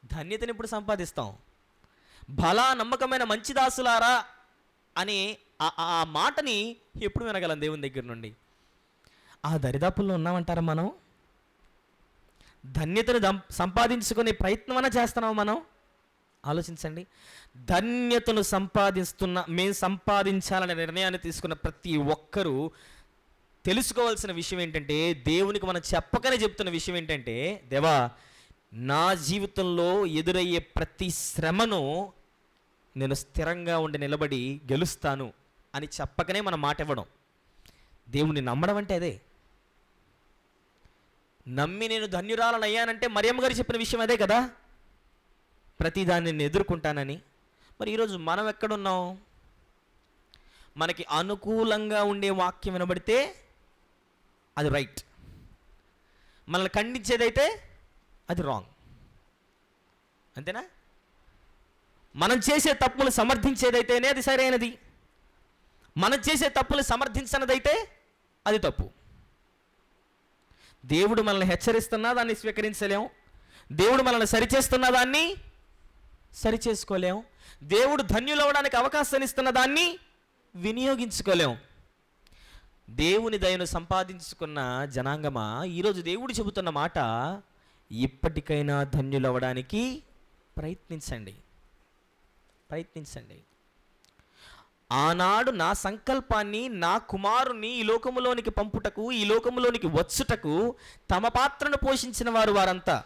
ధన్యతను ఎప్పుడు సంపాదిస్తాం? బలా నమ్మకమైన మంచి దాసులారా అని ఆ మాటని ఎప్పుడు వినగలం దేవుని దగ్గర నుండి? ఆ దరిదాపుల్లో ఉన్నామంటారా మనం? ధన్యతను సంపాదించుకునే ప్రయత్నమైనా చేస్తున్నాం మనం? ఆలోచించండి. ధన్యతను మేము సంపాదించాలనే నిర్ణయాన్ని తీసుకున్న ప్రతి ఒక్కరూ తెలుసుకోవాల్సిన విషయం ఏంటంటే, దేవునికి మనం చెప్పకనే చెప్తున్న విషయం ఏంటంటే, దేవా నా జీవితంలో ఎదురయ్యే ప్రతి శ్రమను నేను స్థిరంగా ఉండి నిలబడి గెలుస్తాను అని చెప్పకనే మనం మాట ఇవ్వడం. దేవుణ్ణి నమ్మడం అంటే అదే. నమ్మి నేను ధన్యురాలను అయ్యానంటే మరియమ్మ గారు చెప్పిన విషయం అదే కదా, ప్రతిదాన్ని నేను ఎదుర్కొంటానని. మరి ఈరోజు మనం ఎక్కడున్నాం? మనకి అనుకూలంగా ఉండే వాక్యం వినబడితే అది రైట్, మనల్ని ఖండించేదైతే అది రాంగ్. అంతేనా? మనం చేసే తప్పులు సమర్థించేదైతేనే అది సరైనది, మనం చేసే తప్పులు సమర్థించనదైతే అది తప్పు. దేవుడు మనల్ని హెచ్చరిస్తున్నా దాన్ని స్వీకరించలేం, దేవుడు మనల్ని సరిచేస్తున్న దాన్ని సరిచేసుకోలేం, దేవుడు ధన్యులవడానికి అవకాశాన్ని ఇస్తున్న దాన్ని వినియోగించుకోలేం. దేవుని దయను సంపాదించుకున్న జనాంగమా, ఈరోజు దేవుడు చెబుతున్న మాట, ఇప్పటికైనా ధన్యులవడానికి ప్రయత్నించండి. ఆనాడు నా సంకల్పాన్ని, నా కుమారుని ఈ లోకములోనికి పంపుటకు, ఈ లోకములోనికి వచ్చుటకు తమ పాత్రను పోషించిన వారంతా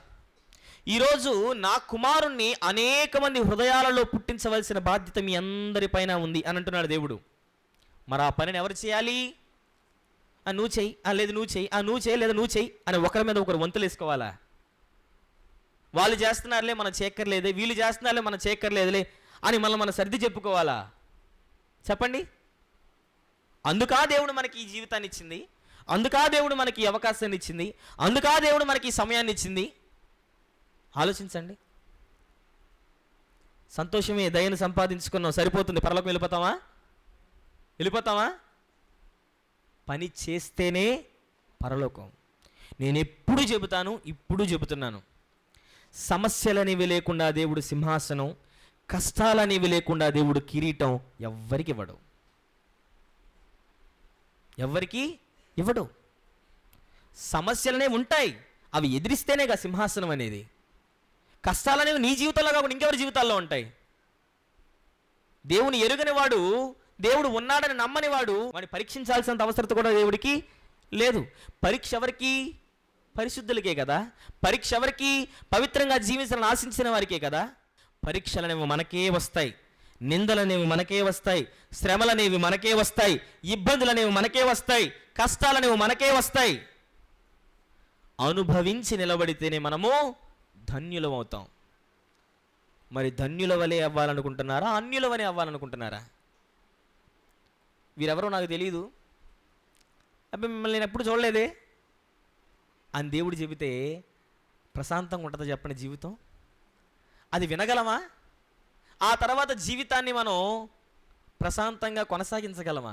ఈరోజు నా కుమారుణ్ణి అనేక మంది హృదయాలలో పుట్టించవలసిన బాధ్యత మీ అందరిపైన ఉంది అని అంటున్నాడు దేవుడు. మరి ఆ పనిని ఎవరు చేయాలి? నువ్వు చెయ్యి, లేదు నువ్వు చెయ్యి, నువ్వు చేయి, లేదా నువ్వు చెయ్యి అని ఒకరి మీద ఒకరు వంతులు వేసుకోవాలా? వాళ్ళు చేస్తున్నారులే మనం చేయక్కర్లేదే, వీళ్ళు చేస్తున్నారులే మనం చేయక్కర్లేదులే అని మనం సర్ది చెప్పుకోవాలా? చెప్పండి. అందుకా దేవుడు మనకి ఈ జీవితాన్ని ఇచ్చింది, అందుకా దేవుడు మనకి ఈ అవకాశాన్ని ఇచ్చింది, అందుకా దేవుడు మనకి ఈ సమయాన్ని ఇచ్చింది. ఆలోచించండి. సంతోషమే, దయను సంపాదించుకున్నాం, సరిపోతుంది, పరలోకం వెళ్ళిపోతామా? పని చేస్తేనే పరలోకం. నేను ఎప్పుడు చెబుతాను, ఇప్పుడు చెబుతున్నాను, సమస్యలనేవి లేకుండా దేవుడు సింహాసనం, కష్టాలనేవి లేకుండా దేవుడు కిరీటం ఎవ్వరికి ఇవ్వడు. సమస్యలనే ఉంటాయి, అవి ఎదిరిస్తేనేగా సింహాసనం అనేది. కష్టాలనేవి నీ జీవితంలో కాకుండా ఇంకెవరి జీవితాల్లో ఉంటాయి. దేవుని ఎరుగని వాడు, దేవుడు ఉన్నాడని నమ్మని వాడు, వాడిని పరీక్షించాల్సినంత అవసరత కూడా దేవుడికి లేదు. పరీక్ష ఎవరికి? పరిశుద్ధులకే కదా. పరీక్ష ఎవరికి? పవిత్రంగా జీవించాలని ఆశించిన వారికే కదా. పరీక్షలనేవి మనకే వస్తాయి, నిందలనేవి మనకే వస్తాయి, శ్రమలనేవి మనకే వస్తాయి, ఇబ్బందులనేవి మనకే వస్తాయి, కష్టాలనేవి మనకే వస్తాయి. అనుభవించి నిలబడితేనే మనము ధన్యులం అవుతాం. మరి ధన్యుల వలె అవ్వాలనుకుంటున్నారా, అన్యుల వలె అవ్వాలనుకుంటున్నారా? వీరెవరో నాకు తెలియదు, అబ్బాయి మిమ్మల్ని నేను ఎప్పుడు చూడలేదే అని దేవుడు చెబితే ప్రశాంతంగా ఉంటుందా చెప్పండి జీవితం? అది వినగలమా? ఆ తర్వాత జీవితాన్ని మనం ప్రశాంతంగా కొనసాగించగలమా?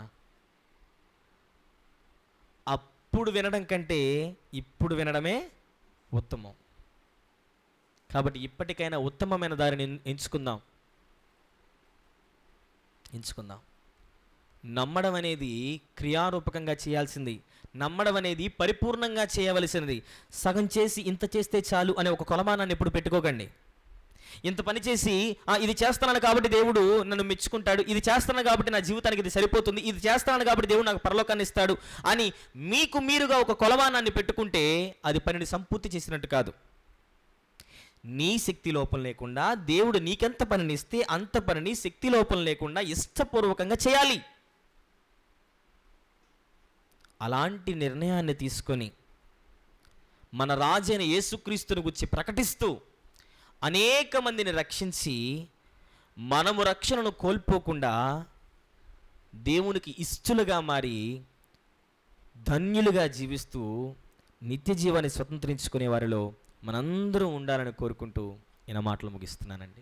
అప్పుడు వినడం కంటే ఇప్పుడు వినడమే ఉత్తమం. కాబట్టి ఇప్పటికైనా ఉత్తమమైన దారిని ఎంచుకుందాం. నమ్మడం అనేది క్రియారూపకంగా చేయాల్సింది, నమ్మడం అనేది పరిపూర్ణంగా చేయవలసినది. సగం చేసి ఇంత చేస్తే చాలు అనే ఒక కొలమానాన్ని ఎప్పుడు పెట్టుకోకండి. ఇంత పని చేసి ఇది చేస్తున్నాను కాబట్టి దేవుడు నన్ను మెచ్చుకుంటాడు, ఇది చేస్తున్నాను కాబట్టి నా జీవితానికి ఇది సరిపోతుంది, ఇది చేస్తున్నాను కాబట్టి దేవుడు నాకు పరలోకాన్ని ఇస్తాడు అని మీకు మీరుగా ఒక కొలమానాన్ని పెట్టుకుంటే అది పనిని సంపూర్తి చేసినట్టు కాదు. నీ శక్తి లోపం లేకుండా దేవుడు నీకెంత పనిని ఇస్తే అంత పనిని శక్తి లోపం లేకుండా ఇష్టపూర్వకంగా చేయాలి. అలాంటి నిర్ణయాన్ని తీసుకొని మన రాజైన యేసుక్రీస్తుని గురించి ప్రకటిస్తూ అనేక మందిని రక్షించి మనము రక్షణను కోల్పోకుండా దేవునికి ఇష్టలుగా మారి ధన్యులుగా జీవిస్తూ నిత్య జీవాన్ని స్వతంత్రించుకునే వారిలో మనందరం ఉండాలని కోరుకుంటూ నేను మాటలు ముగిస్తున్నానండి.